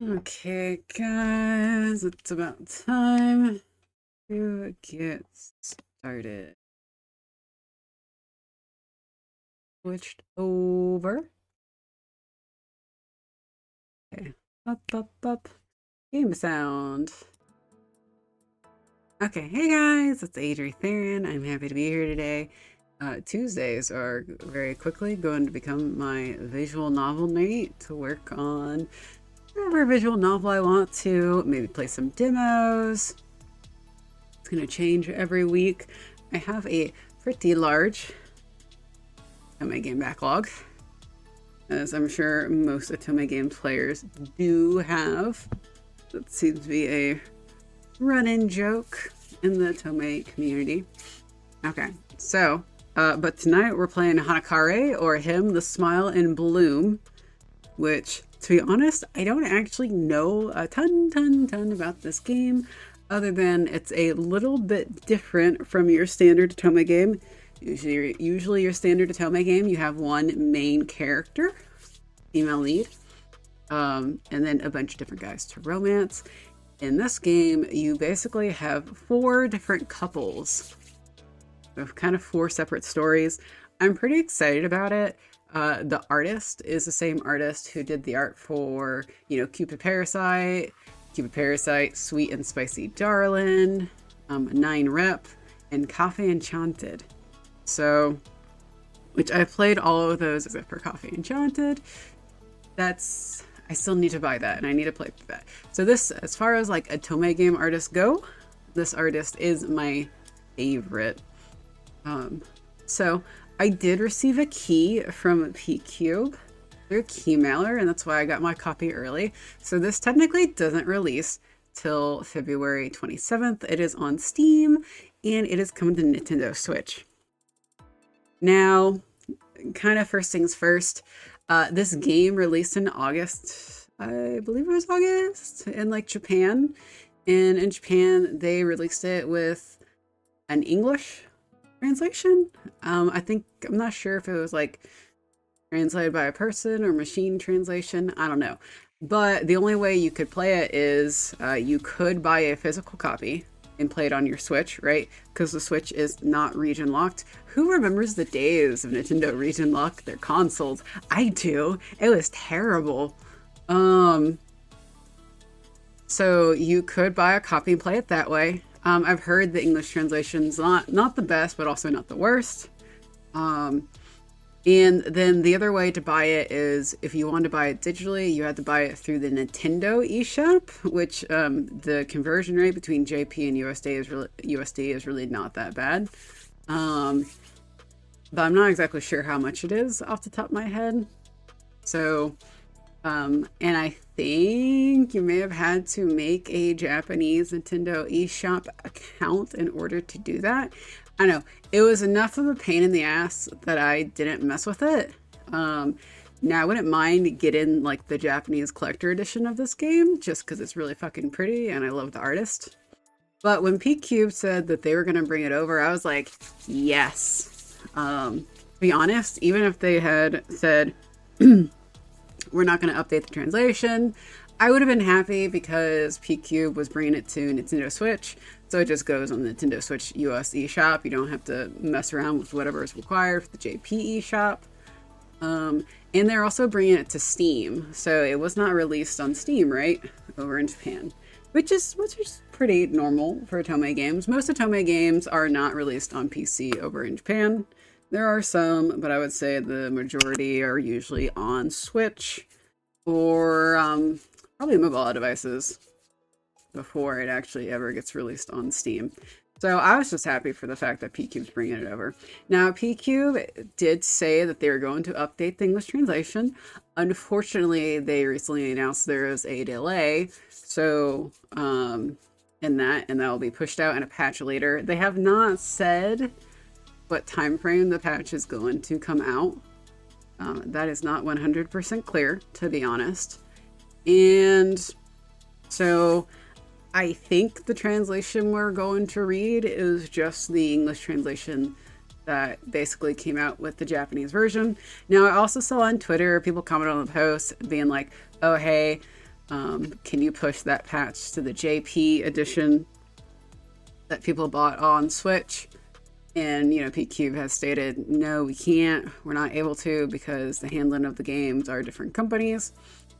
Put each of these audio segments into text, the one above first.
Okay, guys, it's about time to get started. Switched over. Okay, up. Game sound. Okay, hey guys, it's Adri Theron. I'm happy to be here today. Tuesdays are very quickly going to become my visual novel night to work on whatever visual novel I want to, maybe play some demos. It's going to change every week. I have a pretty large Otome game backlog, as I'm sure most Otome game players do have. That seems to be a run-in joke in the Otome community. Okay, so, but tonight we're playing Hanakare, or Him, the Smile in Bloom, which, to be honest, I don't actually know a ton about this game, other than it's a little bit different from your standard Otome game. Usually your standard Otome game, you have one main character, female lead, and then a bunch of different guys to romance. In this game, you basically have 4 different couples. So kind of 4 separate stories. I'm pretty excited about it. The artist is the same artist who did the art for, Cupid Parasite, Sweet and Spicy Darlin', 9 Rep, and Coffee Enchanted. So, which I played all of those except for Coffee Enchanted. I still need to buy that, and I need to play that. So this, as far as like Otome game artists go, this artist is my favorite. So I did receive a key from P-Cube, their key mailer, and that's why I got my copy early. So this technically doesn't release till February 27th. It is on Steam, and it is coming to Nintendo Switch. Now, kind of first things first, this game released in August, I believe it was August, in like Japan. And in Japan, they released it with an English translation. I'm not sure if it was like translated by a person or machine translation. I don't know. But the only way you could play it is you could buy a physical copy and play it on your Switch, right? Because the Switch is not region locked. Who remembers the days of Nintendo region lock their consoles? I do. It was terrible. So you could buy a copy and play it that way. I've heard the English translation's not the best, but also not the worst. And then the other way to buy it is if you want to buy it digitally, you have to buy it through the Nintendo eShop, which the conversion rate between JP and USD is really not that bad. But I'm not exactly sure how much it is off the top of my head. So, and I think you may have had to make a Japanese Nintendo eShop account in order to do that. I know, it was enough of a pain in the ass that I didn't mess with it. Now, I wouldn't mind getting like the Japanese collector edition of this game, just because it's really fucking pretty and I love the artist. But when P-Cube said that they were going to bring it over, I was like, yes. To be honest, even if they had said, we're not going to update the translation, I would have been happy because P-Cube was bringing it to Nintendo Switch. So it just goes on the Nintendo Switch US eShop. You don't have to mess around with whatever is required for the JP eShop. And they're also bringing it to Steam. So it was not released on Steam, right? Over in Japan. Which is pretty normal for Otome games. Most Otome games are not released on PC over in Japan. There are some, but I would say the majority are usually on Switch or probably mobile devices before it actually ever gets released on Steam. So I was just happy for the fact that P-Cube's bringing it over. Now, P-Cube did say that they were going to update the English translation. Unfortunately, they recently announced there is a delay. So, and that will be pushed out in a patch later. They have not said what time frame the patch is going to come out. That is not 100% clear, to be honest. And so I think the translation we're going to read is just the English translation that basically came out with the Japanese version. Now, I also saw on Twitter people comment on the post being like, oh, hey, Can you push that patch to the JP edition that people bought on Switch? And, you know, PQ has stated, no, we can't. We're not able to because the handling of the games are different companies.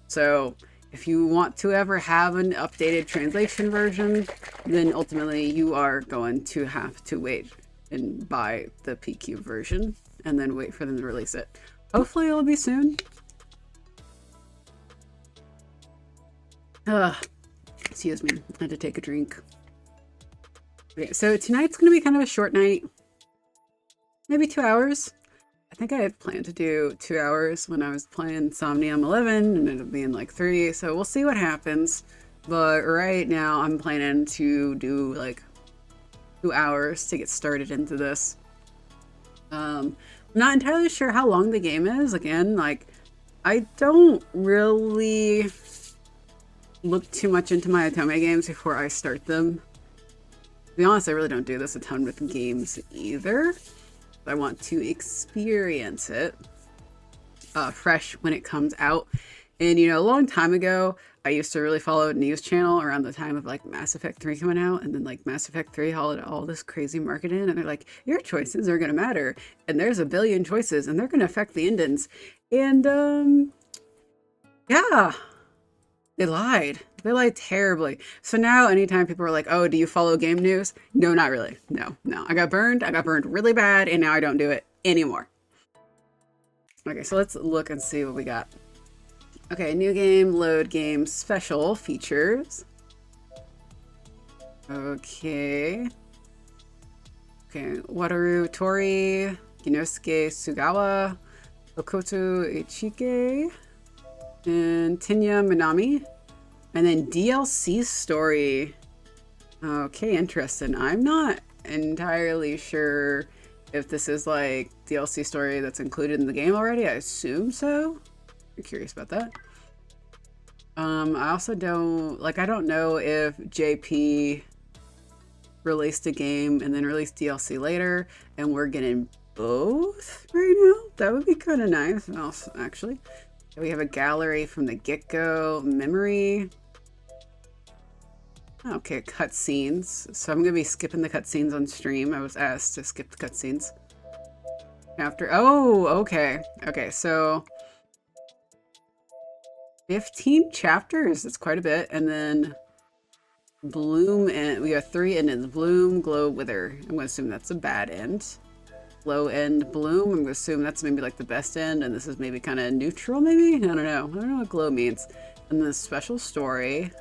So if you want to ever have an updated translation version, then ultimately you are going to have to wait and buy the PQ version and then wait for them to release it. Hopefully it'll be soon. Excuse me, I had to take a drink. Okay, so tonight's gonna be kind of a short night. Maybe 2 hours. I think I had planned to do 2 hours when I was playing Somnium 11 and it ended up being like 3, so we'll see what happens. But right now I'm planning to do like 2 hours to get started into this. I'm not entirely sure how long the game is. Again, like, I don't really look too much into my Otome games before I start them. To be honest, I really don't do this a ton with games either. I want to experience it fresh when it comes out. And, you know, a long time ago, I used to really follow a news channel around the time of like Mass Effect 3 coming out, and then like Mass Effect 3 hauled all this crazy marketing, and they're like, your choices are going to matter, and there's a billion choices, and they're going to affect the endings. And yeah, they lied. They lied terribly. So now anytime people are like, oh, do you follow game news? No, not really. No. I got burned really bad, and now I don't do it anymore. Okay, so let's look and see what we got. Okay, new game, load game, special features. Okay. Wataru Tori, Ginosuke Sugawa, Hokuto Ichike, and Tinya Minami. And then DLC story. Okay, interesting. I'm not entirely sure if this is like DLC story that's included in the game already. I assume so. I'm curious about that. I also don't, like, I don't know if JP released a game and then released DLC later and we're getting both right now. That would be kind of nice. Also, actually, we have a gallery from the get-go, memory. Okay, cutscenes. So I'm gonna be skipping the cutscenes on stream. I was asked to skip the cutscenes. After, oh, okay. Okay, so 15 chapters, that's quite a bit. And then bloom, and we got 3 endings. Bloom, glow, wither. I'm gonna assume that's a bad end. Glow, end, bloom. I'm gonna assume that's maybe like the best end, and this is maybe kind of neutral, maybe? I don't know. I don't know what glow means. And then the special story.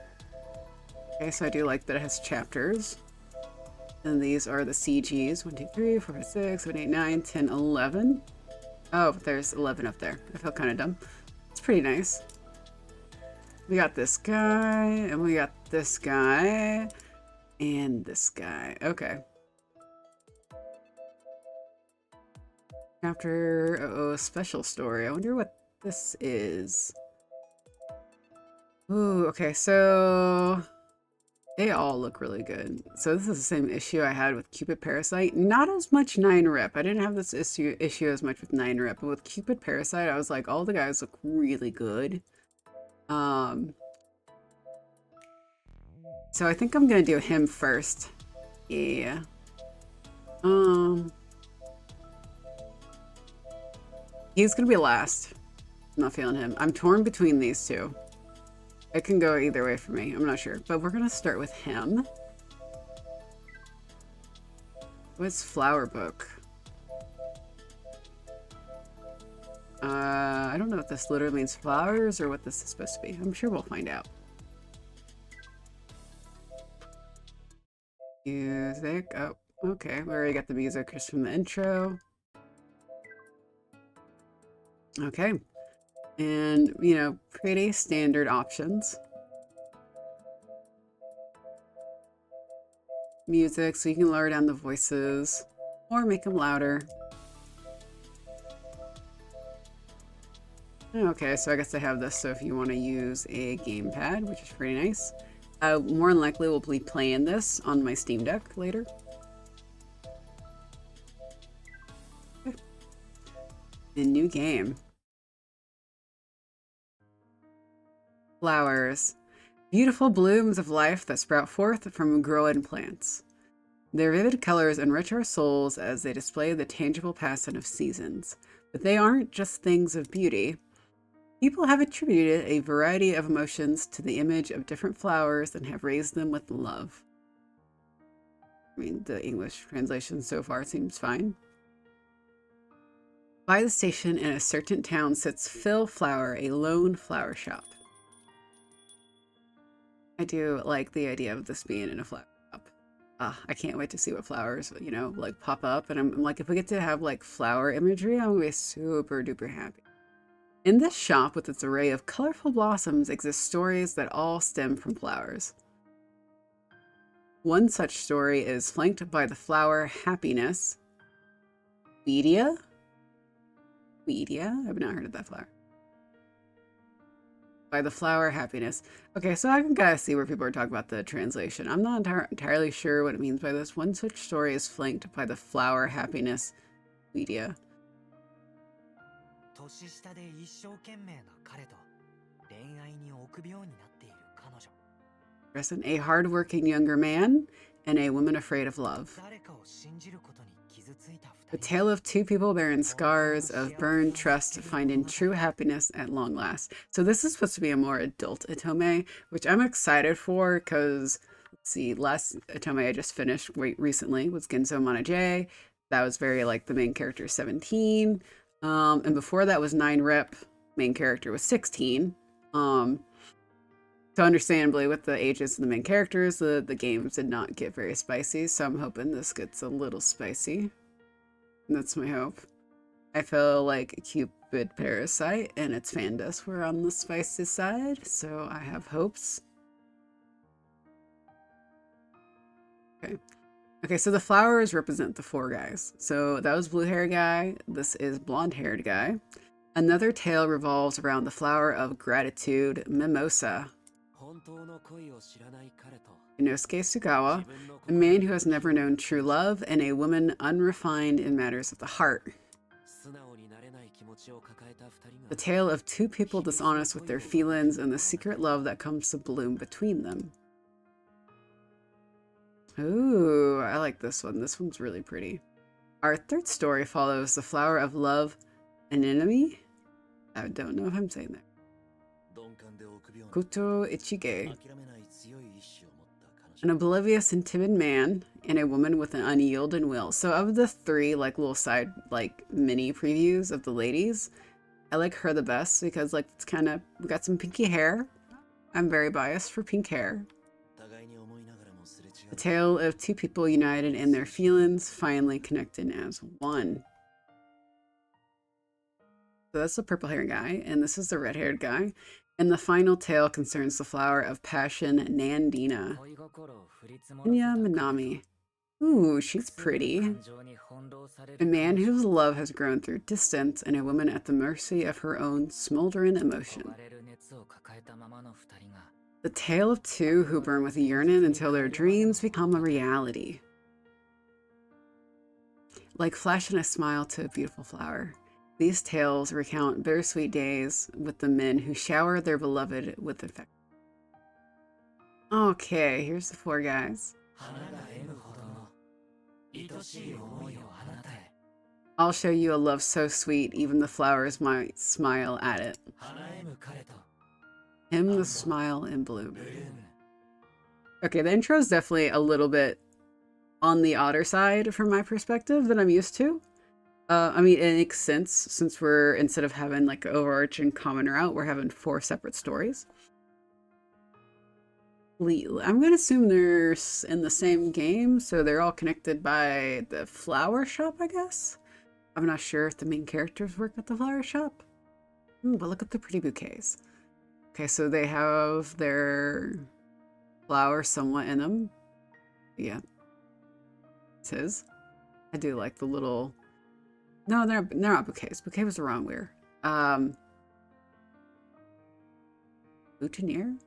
Okay, so I do like that it has chapters. And these are the CGs. 1, 2, 3, 4, 5, 6, 7, 8, 9, 10, 11. Oh, there's 11 up there. I feel kind of dumb. It's pretty nice. We got this guy, and we got this guy, and this guy. Okay. Chapter, special story. I wonder what this is. Ooh, okay, so they all look really good. So this is the same issue I had with Cupid Parasite. Not as much 9-rep. I didn't have this issue as much with 9-rep, but with Cupid Parasite, I was like, all the guys look really good. So I think I'm gonna do him first. Yeah. He's gonna be last. I'm not feeling him. I'm torn between these two. It can go either way for me. I'm not sure. But we're gonna start with him. What's Flower Book? I don't know if this literally means flowers or what this is supposed to be. I'm sure we'll find out. Music. Oh, okay. We already got the music just from the intro. Okay. And, you know, pretty standard options. Music, so you can lower down the voices or make them louder. Okay, so I guess I have this, so if you want to use a gamepad, which is pretty nice. More than likely we'll be playing this on my Steam Deck later. Okay. The new game. Flowers. Beautiful blooms of life that sprout forth from growing plants. Their vivid colors enrich our souls as they display the tangible passing of seasons. But they aren't just things of beauty. People have attributed a variety of emotions to the image of different flowers and have raised them with love. I mean, the English translation so far seems fine. By the station in a certain town sits Phil Flower, a lone flower shop. I do like the idea of this being in a flower shop. I can't wait to see what flowers, you know, like pop up. And I'm like, if we get to have like flower imagery, I'm gonna be super duper happy. In this shop with its array of colorful blossoms exist stories that all stem from flowers. One such story is flanked by the flower Happiness. Weedia? Weedia? I've not heard of that flower. By the flower Happiness. Okay, so I can kind of see where people are talking about the translation. I'm not entirely sure what it means by this. One such story is flanked by the flower Happiness. Weedia. Present a hardworking younger man and a woman afraid of love. The tale of two people bearing scars of burned trust finding true happiness at long last. So this is supposed to be a more adult Otome, which I'm excited for because, let's see, last Otome I just finished recently was Genzo Manaje. That was very like the main character is 17. And before that was 9 Rep. Main character was 16. So understandably, with the ages of the main characters, the games did not get very spicy. So I'm hoping this gets a little spicy. That's my hope. I feel like Cupid Parasite and its Fandus were on the spicy side, so I have hopes. Okay, so the flowers represent the 4 guys. So that was blue-haired guy. This is blonde-haired guy. Another tale revolves around the flower of gratitude, Mimosa. Inosuke Sugawa, a man who has never known true love, and a woman unrefined in matters of the heart. The tale of 2 people dishonest with their feelings and the secret love that comes to bloom between them. Ooh, I like this one. This one's really pretty. Our 3rd story follows the flower of love, Anemone. I don't know if I'm saying that. Hokuto Ichige. An oblivious and timid man and a woman with an unyielding will. So of the 3 like little side like mini previews of the ladies, I like her the best because like it's kind of, we got some pinky hair. I'm very biased for pink hair. The tale of 2 people united in their feelings, finally connecting as one. So that's the purple haired guy, and this is the red haired guy. And the final tale concerns the flower of passion, Nandina. Nya Minami. Ooh, she's pretty. A man whose love has grown through distance and a woman at the mercy of her own smoldering emotion. The tale of 2 who burn with yearning until their dreams become a reality. Like flashing a smile to a beautiful flower. These tales recount bittersweet days with the men who shower their beloved with affection. Okay, here's the 4 guys. I'll show you a love so sweet, even the flowers might smile at it. Him the smile in bloom. Okay, the intro is definitely a little bit on the odder side from my perspective than I'm used to. I mean, it makes sense since we're, instead of having like an overarching common route, we're having 4 separate stories. I'm going to assume they're in the same game, so they're all connected by the flower shop, I guess? I'm not sure if the main characters work at the flower shop. But look at the pretty bouquets. Okay, so they have their flower somewhat in them. Yeah. It is. I do like the little... No, they're not bouquets. Bouquet was the wrong word. Boutonniere?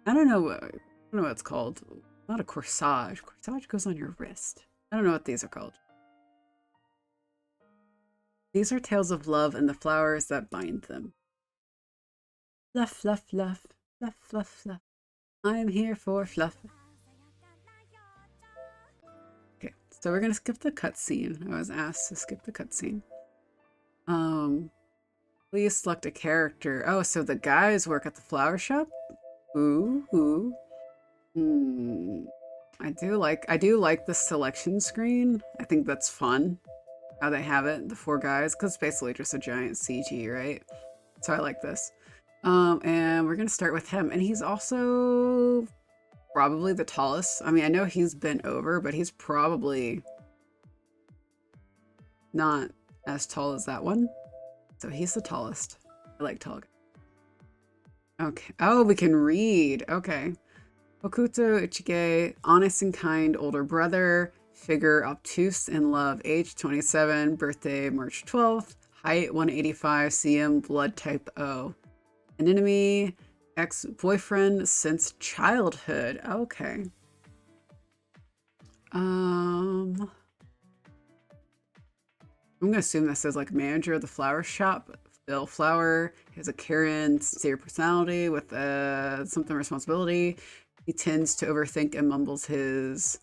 I don't know what it's called. Not a corsage. Corsage goes on your wrist. I don't know what these are called. These are tales of love and the flowers that bind them. Fluff, fluff, fluff. Fluff, fluff, fluff. I'm here for fluff. Okay, so we're gonna skip the cutscene. I was asked to skip the cutscene. Please select a character. Oh, so the guys work at the flower shop? Ooh, ooh. I do like the selection screen. I think that's fun. How they have it, the four guys, because it's basically just a giant CG, right? So I like this. And we're gonna start with him. And he's also probably the tallest. I mean, I know he's bent over, but he's probably not as tall as that one. So he's the tallest. I like tall guys. Okay. Oh, we can read. Okay. Hokuto Ichige, honest and kind older brother, figure obtuse in love, age 27, birthday March 12th, height 185 cm, blood type O. An enemy, ex-boyfriend since childhood. Okay. I'm gonna assume that says like manager of the flower shop. Bill Flower has a caring, sincere personality with something responsibility. He tends to overthink and mumbles his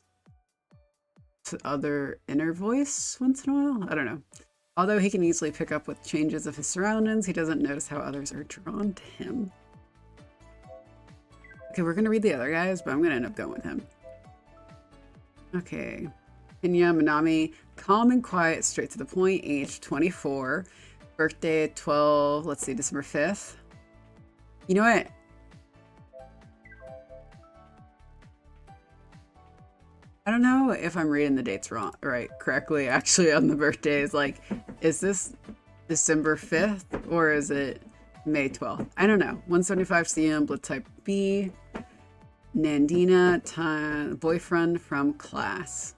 other inner voice once in a while. I don't know. Although he can easily pick up with changes of his surroundings, he doesn't notice how others are drawn to him. Okay, we're gonna read the other guys, but I'm gonna end up going with him. Okay. Pinya Minami, calm and quiet, straight to the point, age 24, birthday 12, let's see, December 5th. You know what? I don't know if I'm reading the dates correctly, actually, on the birthdays. Like, is this December 5th or is it May 12th? I don't know. 175 cm, blood type B. Nandina, boyfriend from class.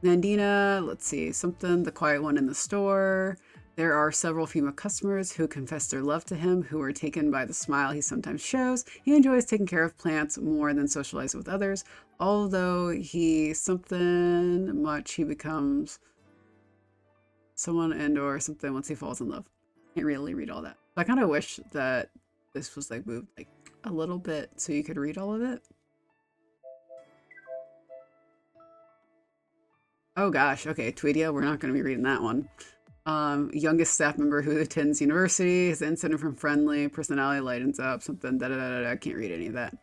Nandina, let's see, something, the quiet one in the store. There are several female customers who confess their love to him, who are taken by the smile he sometimes shows. He enjoys taking care of plants more than socializing with others. Although he becomes someone and or something once he falls in love. Can't really read all that. I kind of wish that this was like moved like a little bit so you could read all of it. Oh gosh, okay, Tweedia, we're not going to be reading that one. Youngest staff member who attends university, his incident from friendly, personality lightens up, something, I can't read any of that.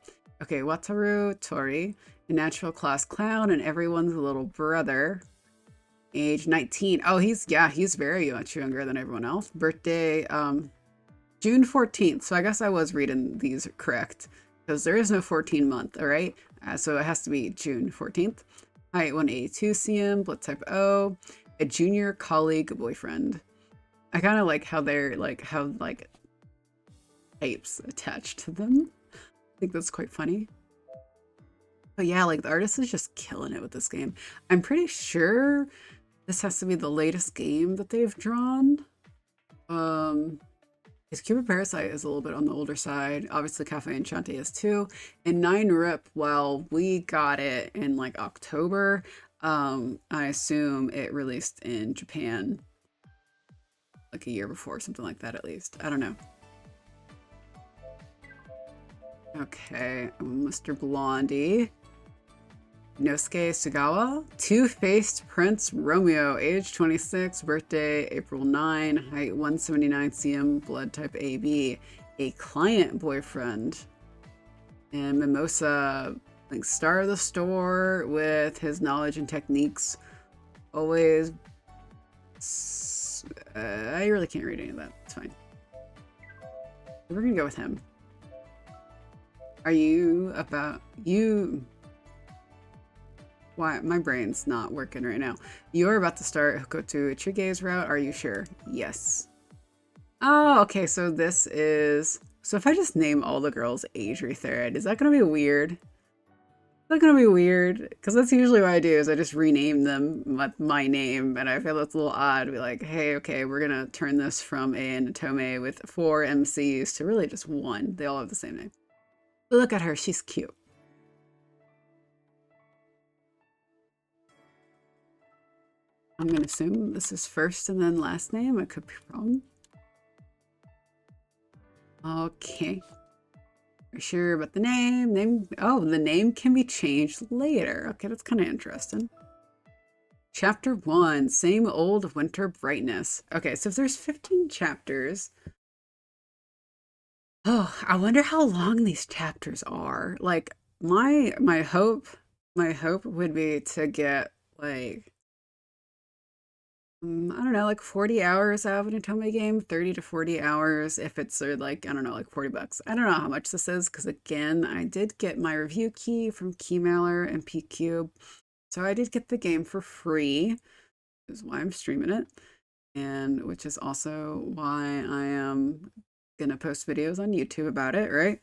Okay, Wataru Tori, a natural class clown and everyone's little brother. Age 19. Oh, he's very much younger than everyone else. Birthday, June 14th. So I guess I was reading these correct because there is no 14 month, all right? So it has to be June 14th. Height 182 cm, blood type O. A junior colleague boyfriend. I kind of like how they're like types attached to them. I think that's quite funny. But yeah, like the artist is just killing it with this game. I'm pretty sure this has to be the latest game that they've drawn. His Cupid Parasite is a little bit on the older side. Obviously, Cafe Enchante is too. And 9 Rip, well, we got it in like October. I assume it released in Japan like a year before, something like that at least. I don't know. Okay, Mr. Blondie. Nosuke Sugawa. Two-Faced Prince Romeo, age 26, birthday April 9, height 179 cm, blood type AB. A client boyfriend. And Mimosa, like star of the store with his knowledge and techniques. Always. I really can't read any of that. It's fine. We're gonna go with him. Are you about you? Why my brain's not working right now. You're about to start Hokuto Ichige's route. Are you sure? Yes. Oh, okay. So this is. So if I just name all the girls Adri Thread, is that gonna be weird? Is that gonna be weird? Because that's usually what I do. Is I just rename them with my name, and I feel that's a little odd to be like, hey, okay, we're gonna turn this from an Otome with 4 MCs to really just one. They all have the same name. But look at her. She's cute. I'm going to assume this is first and then last name. I could be wrong. Okay. Sure about the name? Oh, the name can be changed later. Okay, that's kind of interesting. Chapter 1, Same Old Winter Brightness. Okay, so if there's 15 chapters, oh, I wonder how long these chapters are. Like my hope would be to get like I don't know, like 40 hours out of an Otome game, 30 to 40 hours if it's like, I don't know, like 40 bucks. I don't know how much this is because again, I did get my review key from Keymailer and PCube. So I did get the game for free, is why I'm streaming it, and which is also why I am gonna post videos on YouTube about it, right?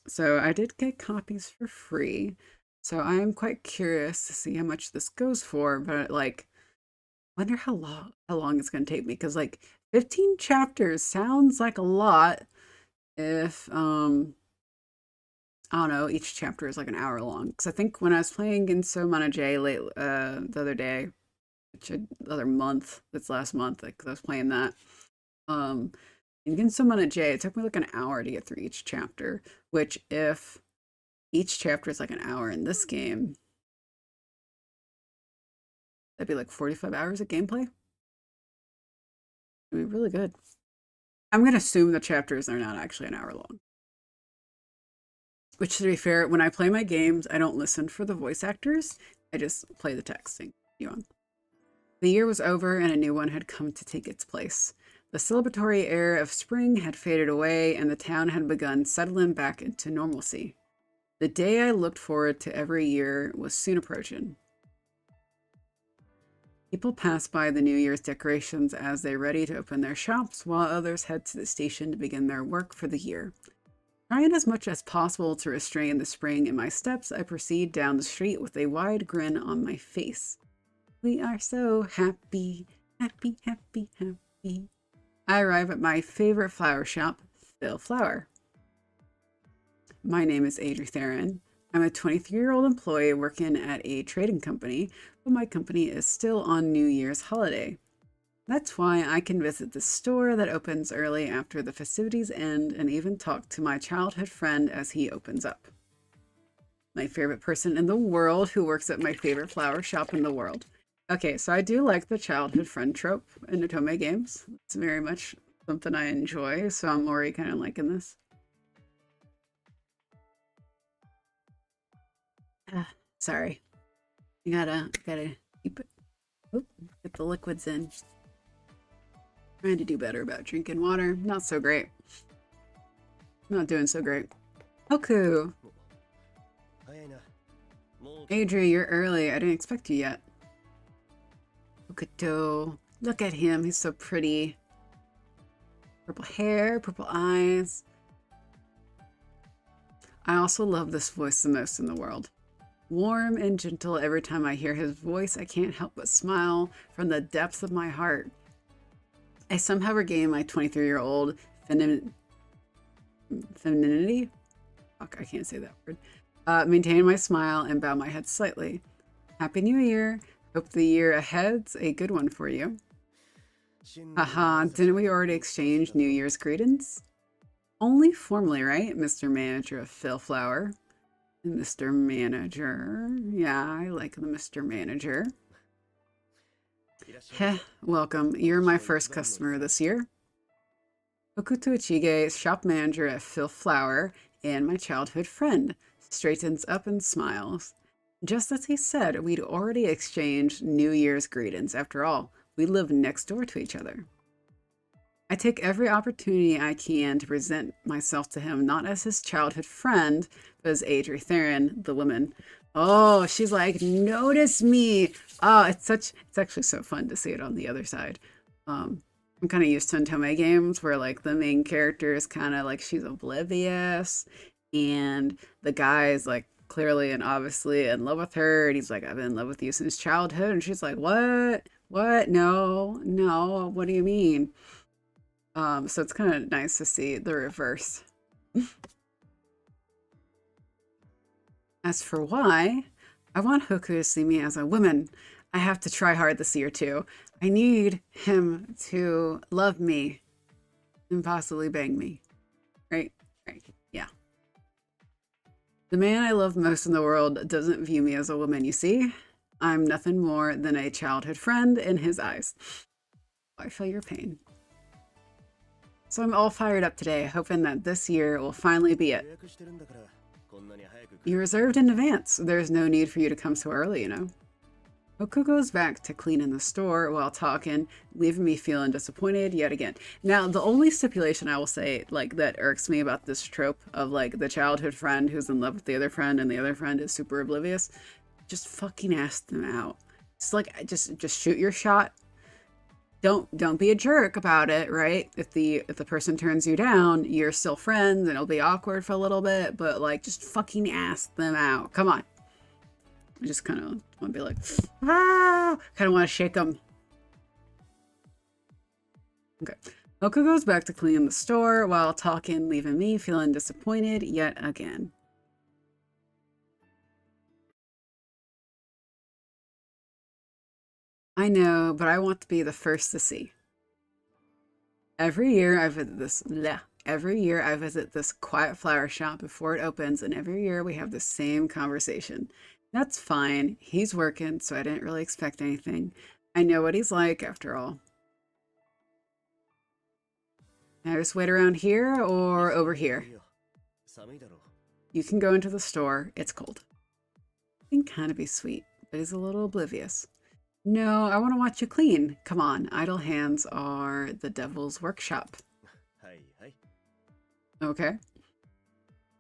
So I did get copies for free. So I am quite curious to see how much this goes for, but like wonder how long it's gonna take me because like 15 chapters sounds like a lot if I don't know, each chapter is like an hour long. Because I think when I was playing Ginso Mana J the other day, the other month, that's last month, like 'cause I was playing that. Um, in Ginso Mana J, it took me like an hour to get through each chapter. Which if each chapter is like an hour in this game, that'd be like 45 hours of gameplay. It'd be really good. I'm gonna assume the chapters are not actually an hour long. Which, to be fair, when I play my games, I don't listen for the voice actors. I just play the texting. You on. The year was over and a new one had come to take its place. The celebratory air of spring had faded away and the town had begun settling back into normalcy. The day I looked forward to every year was soon approaching. People pass by the New Year's decorations as they ready to open their shops, while others head to the station to begin their work for the year. Trying as much as possible to restrain the spring in my steps, I proceed down the street with a wide grin on my face. We are so happy, happy, happy, happy. I arrive at my favorite flower shop, Phil Flower. My name is Adri Theron. I'm a 23-year-old employee working at a trading company, but my company is still on New Year's holiday. That's why I can visit the store that opens early after the festivities end and even talk to my childhood friend as he opens up. My favorite person in the world who works at my favorite flower shop in the world. Okay, so I do like the childhood friend trope in Otome games. It's very much something I enjoy, so I'm already kind of liking this. Sorry. You gotta keep it. Oop, get the liquids in. Trying to do better about drinking water. Not so great. Not doing so great. Hoku! Adri, you're early. I didn't expect you yet. Hokuto. Look at him. He's so pretty. Purple hair, purple eyes. I also love this voice the most in the world. Warm and gentle every time I hear his voice, I can't help but smile from the depths of my heart. I somehow regain my 23-year-old femininity. Fuck, I can't say that word. Maintain my smile and bow my head slightly. Happy New Year. Hope the year ahead's a good one for you. Haha, didn't we already exchange New Year's greetings? Only formally, right, Mr. Manager of Phil Flower? Mr. Manager. Yeah, I like the Mr. Manager. Heh, welcome. You're my first customer this year. Hokuto Ichige, shop manager at Phil Flower, and my childhood friend, straightens up and smiles. Just as he said, we'd already exchanged New Year's greetings. After all, we live next door to each other. I take every opportunity I can to present myself to him, not as his childhood friend, but as Adri Theron, the woman. Oh, she's like, notice me. Oh, it's actually so fun to see it on the other side. I'm kind of used to Otome games where like the main character is kind of like she's oblivious and the guy is like clearly and obviously in love with her and he's like, I've been in love with you since childhood, and she's like, what? No, what do you mean? So it's kind of nice to see the reverse. As for why, I want Hoku to see me as a woman. I have to try hard this year too. I need him to love me and possibly bang me. Right? Yeah. The man I love most in the world doesn't view me as a woman, you see? I'm nothing more than a childhood friend in his eyes. I feel your pain. So I'm all fired up today, hoping that this year will finally be it. You reserved in advance. There's no need for you to come so early, you know. Hoku goes back to cleaning the store while talking, leaving me feeling disappointed yet again. Now, the only stipulation I will say, like, that irks me about this trope of, like, the childhood friend who's in love with the other friend and the other friend is super oblivious, just fucking ask them out. It's like, just shoot your shot. Don't be a jerk about it, right? If the person turns you down, you're still friends and it'll be awkward for a little bit, but, like, just fucking ask them out. Come on. I just kind of want to be like, ah! Kind of want to shake them. Okay. Hoku goes back to clean the store while talking, leaving me feeling disappointed yet again. I know, but I want to be the first to see. Every year I visit this quiet flower shop before it opens, and every year we have the same conversation. That's fine. He's working, so I didn't really expect anything. I know what he's like, after all. Can I just wait around here or over here? You can go into the store. It's cold. He can kind of be sweet, but he's a little oblivious. No, I want to watch you clean. Come on, idle hands are the devil's workshop. Okay.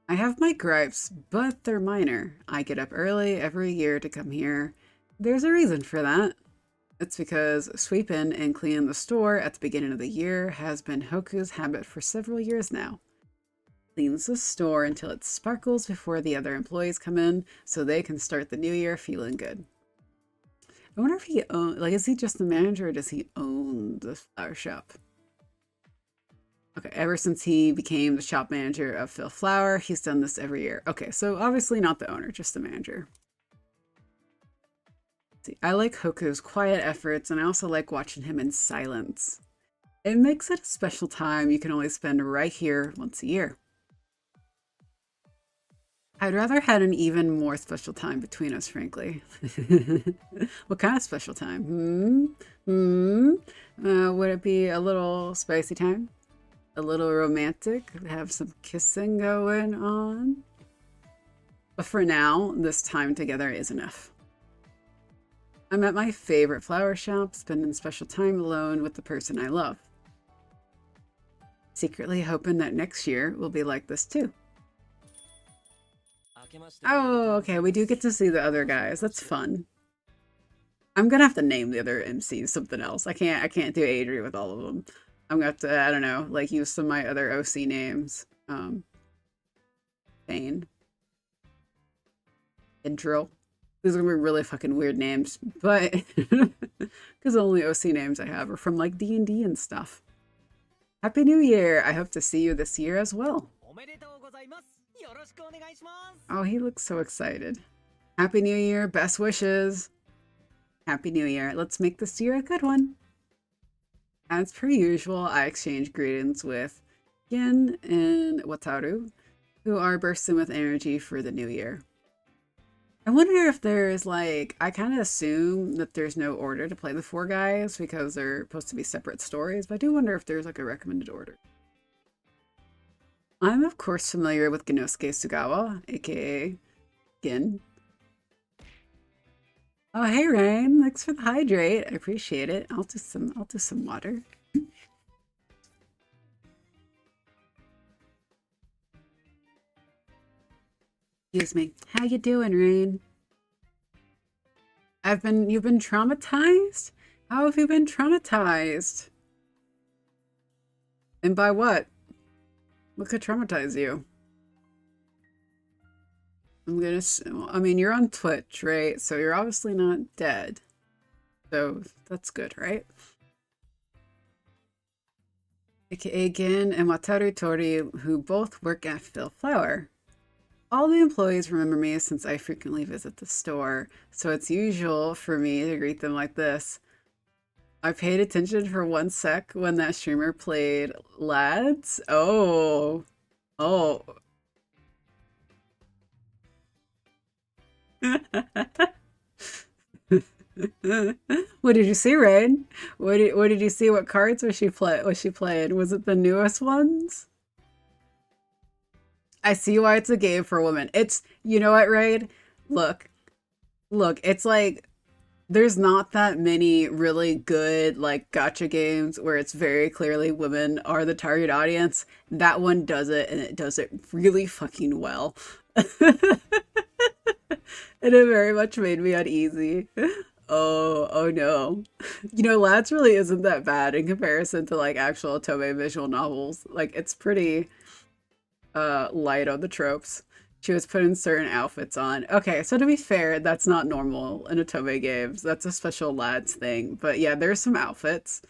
I have my gripes, but they're minor. I get up early every year to come here. There's a reason for that. It's because sweeping and cleaning the store at the beginning of the year has been Hoku's habit for several years now. Cleans the store until it sparkles before the other employees come in so they can start the new year feeling good. I wonder if he owns, like, is he just the manager or does he own the flower shop? Okay, ever since he became the shop manager of Phil Flower, he's done this every year. Okay, so obviously not the owner, just the manager. See, I like Hoku's quiet efforts, and I also like watching him in silence. It makes it a special time you can only spend right here once a year. I'd rather had an even more special time between us, frankly. What kind of special time? Would it be a little spicy time? A little romantic? Have some kissing going on? But for now, this time together is enough. I'm at my favorite flower shop, spending special time alone with the person I love. Secretly hoping that next year will be like this too. Oh, okay, we do get to see the other guys. That's fun. I'm gonna have to name the other MCs something else. I can't do Adri with all of them. I'm gonna have to, I don't know, like use some of my other OC names. Bane. Intro. These are gonna be really fucking weird names, but because the only OC names I have are from like D&D and stuff. Happy New Year! I hope to see you this year as well. Oh, he looks so excited. Happy New Year, best wishes. Happy New Year. Let's make this year a good one. As per usual, I exchange greetings with Yin and Wataru, who are bursting with energy for the new year. I wonder if there's like, I kind of assume that there's no order to play the four guys because they're supposed to be separate stories, but I do wonder if there's like a recommended order. I'm of course familiar with Genosuke Sugawa, aka Gin. Oh hey Rain, thanks for the hydrate. I appreciate it. I'll do some water. Excuse me. How you doing, Rain? You've been traumatized? How have you been traumatized? And by what? What could traumatize you? I mean, you're on Twitch, right? So you're obviously not dead. So that's good, right? AKA Gin and Wataru Tori, who both work at Phil Flower. All the employees remember me since I frequently visit the store, so it's usual for me to greet them like this. I paid attention for 1 sec when that streamer played Lads. Oh. What did you see, Rain? What did you see? What cards was she playing? Was it the newest ones? I see why it's a game for women. It's you know what, Raid? Look, look, it's like there's not that many really good like gotcha games where it's very clearly women are the target audience. That one does it and it does it really fucking well. And it very much made me uneasy. Oh, oh no. You know, Lads really isn't that bad in comparison to like actual Otome visual novels. Like it's pretty light on the tropes. She was putting certain outfits on. Okay, so to be fair, that's not normal in Otome games. That's a special Lads thing. But yeah, there's some outfits.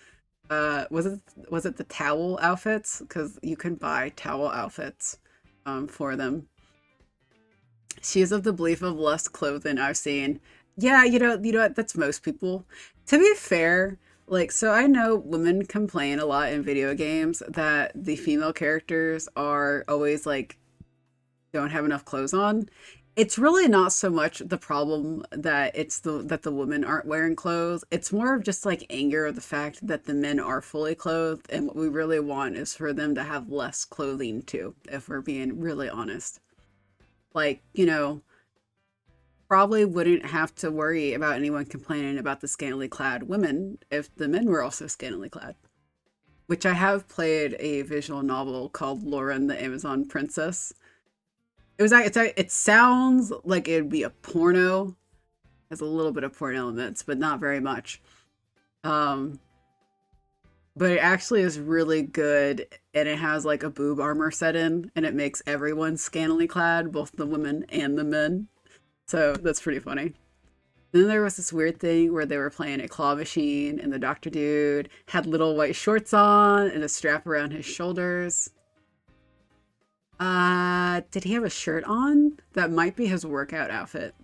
Was it the towel outfits? Because you can buy towel outfits for them. She is of the belief of less clothing I've seen. Yeah, you know what? That's most people. To be fair, like, so I know women complain a lot in video games that the female characters are always like don't have enough clothes on. It's really not so much the problem that the women aren't wearing clothes. It's more of just like anger of the fact that the men are fully clothed, and what we really want is for them to have less clothing too, if we're being really honest. Like, probably wouldn't have to worry about anyone complaining about the scantily clad women if the men were also scantily clad. Which I have played a visual novel called Lauren the Amazon Princess. It sounds like it'd be a porno. Has a little bit of porn elements, but not very much. Um, but it actually is really good, and it has like a boob armor set in, and it makes everyone scantily clad, both the women and the men. So that's pretty funny. Then there was this weird thing where they were playing a claw machine, and the doctor dude had little white shorts on and a strap around his shoulders. Did he have a shirt on? That might be his workout outfit.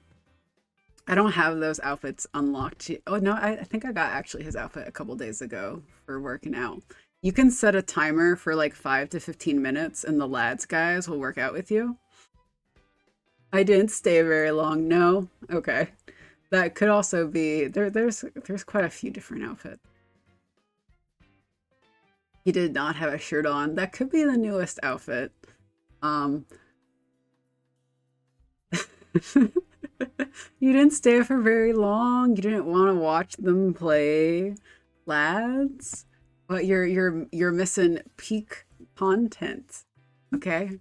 I don't have those outfits unlocked. Oh no, I think I got actually his outfit a couple days ago for working out. You can set a timer for like 5 to 15 minutes, and the lads guys will work out with you. I didn't stay very long. No, okay. That could also be there. There's quite a few different outfits. He did not have a shirt on. That could be the newest outfit. Um, you didn't stay for very long. You didn't want to watch them play, lads. But you're missing peak content. Okay.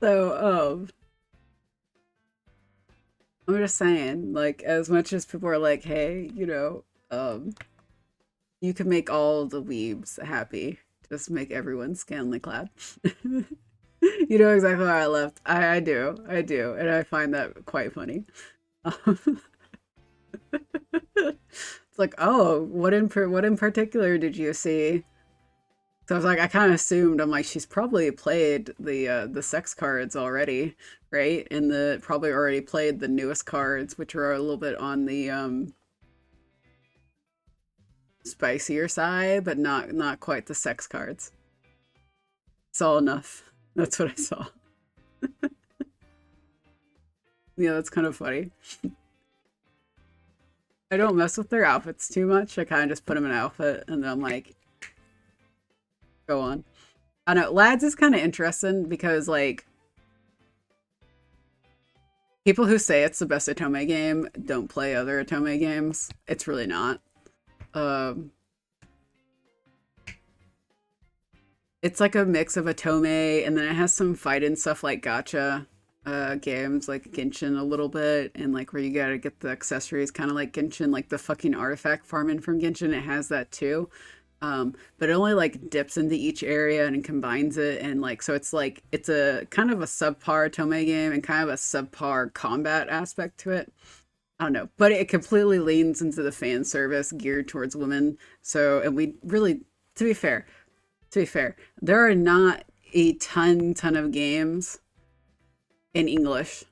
So, I'm just saying, like, as much as people are like, hey, you can make all the weebs happy. Just make everyone scantily clad. You know exactly why I left. I do. I do. And I find that quite funny. It's like, oh, what in particular did you see? So I was like, I kind of assumed. I'm like, she's probably played the sex cards already, right? And the probably already played the newest cards, which are a little bit on the spicier side, but not quite the sex cards. Saw enough. That's what I saw. Yeah, that's kind of funny. I don't mess with their outfits too much. I kind of just put them in an outfit, and then I'm like, go on. I don't know. Lads is kind of interesting because like people who say it's the best Otome game don't play other Otome games. It's really not. Um, it's like a mix of Otome, and then it has some fight and stuff like gotcha games like Genshin a little bit, and like where you gotta get the accessories kind of like Genshin, like the fucking artifact farming from Genshin. It has that too. But it only like dips into each area and combines it, and like so it's like it's a kind of a subpar Tome game and kind of a subpar combat aspect to it. I don't know, but it completely leans into the fan service geared towards women. So, and we really, to be fair, to be fair, there are not a ton of games in English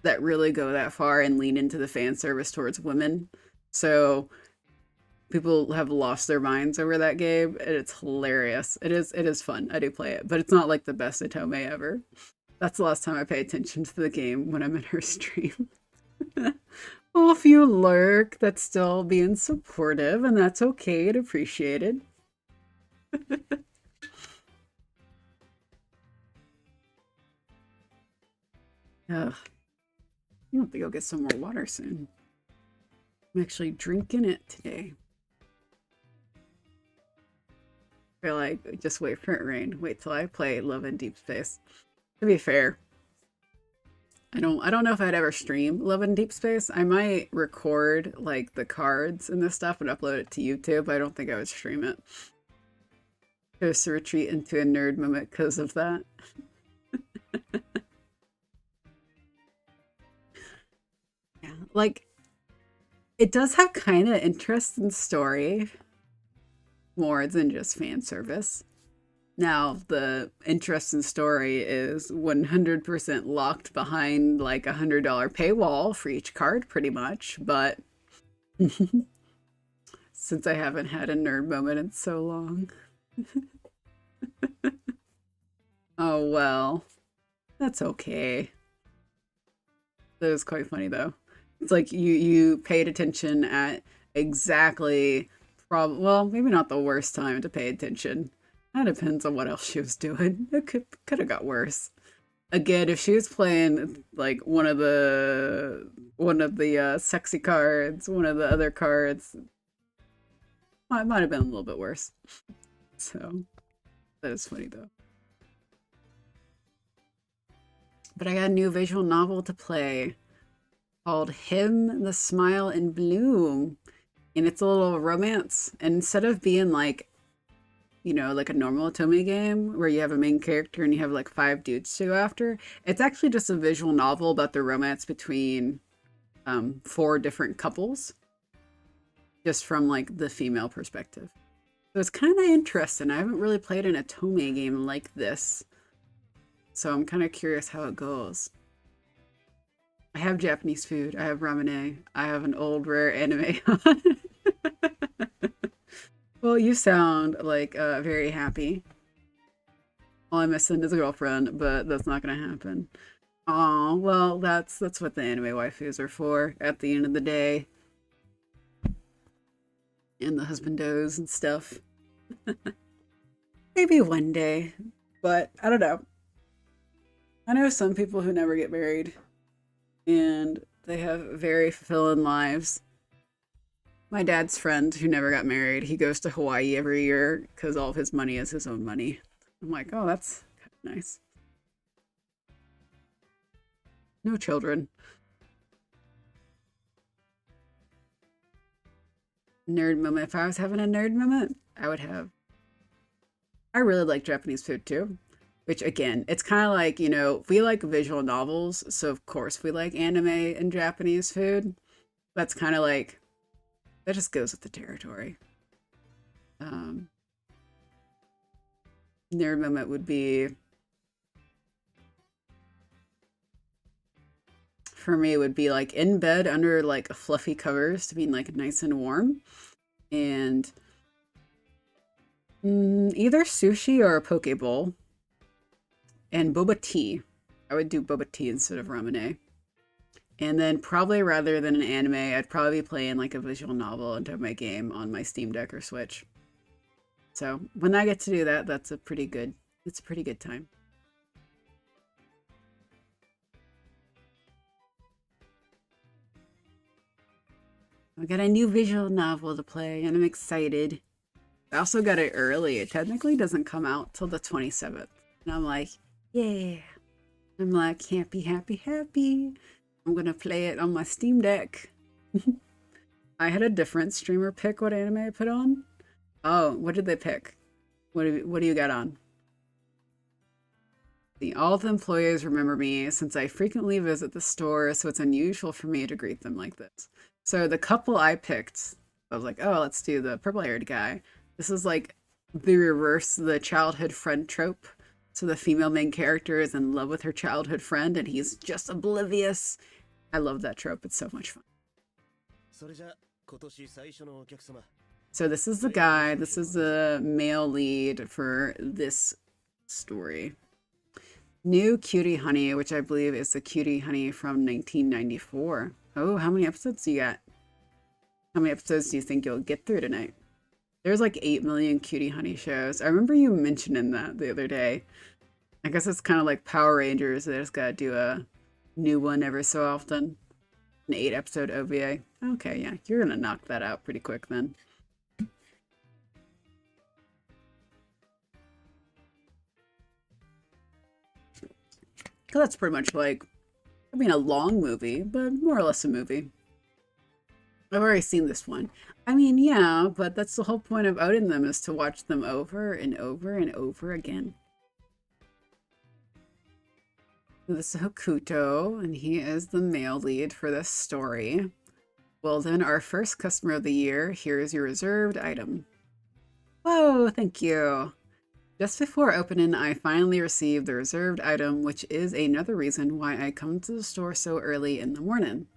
that really go that far and lean into the fan service towards women. So People have lost their minds over that game, and it's hilarious. It is fun. I do play it, but it's not like the best Otome ever. That's the last time I pay attention to the game when I'm in her stream. Well, if you lurk, that's still being supportive, and that's okay and appreciated. Ugh. I have to go get some more water soon. I'm actually drinking it today. I feel like just wait for it to rain. Wait till I play Love in Deep Space. To be fair, I don't know if I'd ever stream Love in Deep Space. I might record like the cards and this stuff and upload it to YouTube. I don't think I would stream it. Just to retreat into a nerd moment because of that. Yeah, like it does have kind of interesting story more than just fan service. Now, the interesting story is 100% locked behind like $100 paywall for each card, pretty much. But since I haven't had a nerd moment in so long. Oh, well, that's okay. That was quite funny though. It's like you paid attention at exactly well, maybe not the worst time to pay attention. That depends on what else she was doing. It could have got worse. Again, if she was playing like one of the sexy cards, one of the other cards, might have been a little bit worse. So that is funny though. But I got a new visual novel to play called Him, the Smile in Bloom. And it's a little romance. And instead of being like, like a normal Otome game where you have a main character and you have like 5 dudes to go after, it's actually just a visual novel about the romance between 4 different couples, just from like the female perspective. So it's kind of interesting. I haven't really played an Otome game like this. So I'm kind of curious how it goes. I have Japanese food. I have ramen. I have an old rare anime. Well, you sound like very happy. All I'm missing is a girlfriend, but that's not gonna happen. Oh, well, that's what the anime waifus are for at the end of the day. And the husbandos and stuff. Maybe one day, but I don't know. I know some people who never get married and they have very fulfilling lives. My dad's friend who never got married, he goes to Hawaii every year because all of his money is his own money. I'm like, oh, that's kind of nice. No children. Nerd moment. If I was having a nerd moment, I would have. I really like Japanese food too. Which again, it's kind of like, we like visual novels, so of course we like anime and Japanese food. That's kind of like, that just goes with the territory. Um, Nerd moment would be, for me, it would be like in bed under like fluffy covers to be like nice and warm. And either sushi or a poke bowl. And boba tea. I would do boba tea instead of ramen. And then probably rather than an anime, I'd probably be playing like a visual novel into my game on my Steam Deck or Switch. So when I get to do that, it's a pretty good time. I got a new visual novel to play and I'm excited. I also got it early. It technically doesn't come out till the 27th. And I'm like, yeah. I'm like, happy, happy, happy. I'm gonna play it on my Steam Deck. I had a different streamer pick what anime I put on. Oh, what did they pick? What do you got on? All the employees remember me since I frequently visit the store, so it's unusual for me to greet them like this. So the couple I picked, I was like, oh, let's do the purple-haired guy. This is like the reverse, the childhood friend trope. So the female main character is in love with her childhood friend and he's just oblivious. I love that trope. It's so much fun. So this is the guy, this is the male lead for this story. New Cutie Honey, which I believe is the Cutie Honey from 1994. Oh, how many episodes do you got? How many episodes do you think you'll get through tonight? There's like 8 million Cutie Honey shows. I remember you mentioning that the other day. I guess it's kind of like Power Rangers. They just gotta do a new one every so often. An 8 episode OVA. Okay, yeah, you're gonna knock that out pretty quick then. Cause that's pretty much like, I mean, a long movie, but more or less a movie. I've already seen this one. I mean, yeah, but that's the whole point of owning them is to watch them over and over and over again. This is Hokuto, and he is the male lead for this story. Well then, our first customer of the year, here's your reserved item. Whoa, thank you. Just before opening, I finally received the reserved item, which is another reason why I come to the store so early in the morning.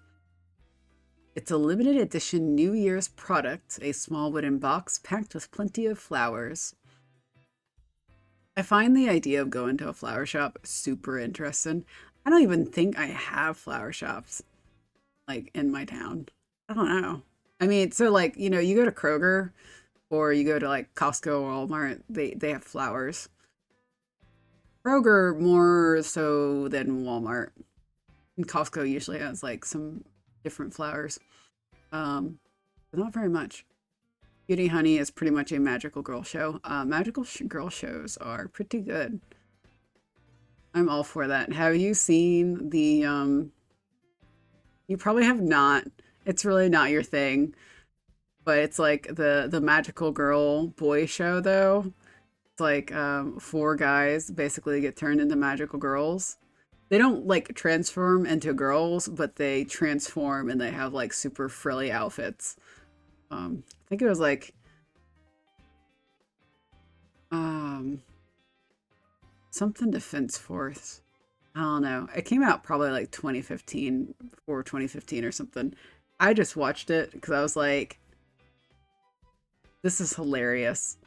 It's a limited edition New Year's product, a small wooden box packed with plenty of flowers. I find the idea of going to a flower shop super interesting. I don't even think I have flower shops like in my town. I don't know. I mean, so like, you know, you go to Kroger or you go to like Costco or Walmart, they have flowers. Kroger more so than Walmart. And Costco usually has like some different flowers. But not very much. Cutie Honey is pretty much a magical girl show. Magical girl shows are pretty good. I'm all for that. Have you seen the, you probably have not. It's really not your thing. But it's like the magical girl boy show though. It's like 4 guys basically get turned into magical girls. They don't like transform into girls, but they transform and they have like super frilly outfits. I think it was like um something Defense Force. I don't know. It came out probably like 2015 or 2015 or something. I just watched it because I was like, this is hilarious.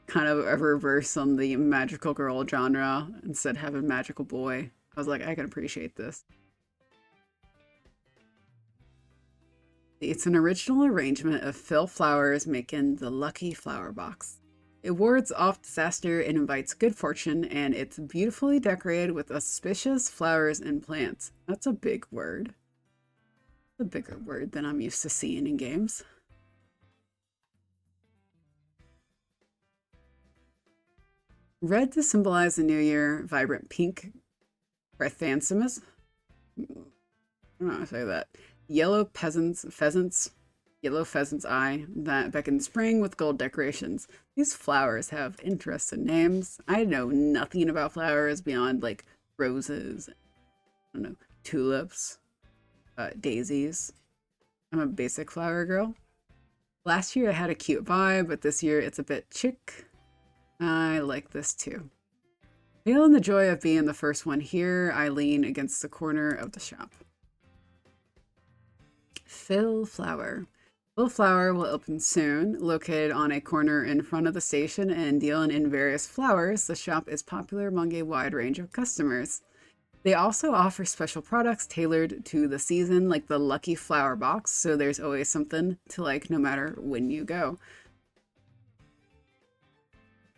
Kind of a reverse on the magical girl genre instead of having magical boy. I was like, I can appreciate this. It's an original arrangement of Phil Flowers making the Lucky Flower Box. It wards off disaster and invites good fortune, and it's beautifully decorated with auspicious flowers and plants. That's a big word. A bigger word than I'm used to seeing in games. Red to symbolize the new year, vibrant pink, chrysanthemums. I don't know how to say that. Yellow pheasants, yellow pheasant's eye that beckon spring with gold decorations. These flowers have interesting names. I know nothing about flowers beyond like roses, I don't know, tulips, daisies. I'm a basic flower girl. Last year I had a cute vibe, but this year it's a bit chic. I like this too. Feeling the joy of being the first one here, I lean against the corner of the shop. Phil Flower. Phil Flower will open soon. Located on a corner in front of the station and dealing in various flowers, the shop is popular among a wide range of customers. They also offer special products tailored to the season, like the Lucky Flower Box, so there's always something to like no matter when you go.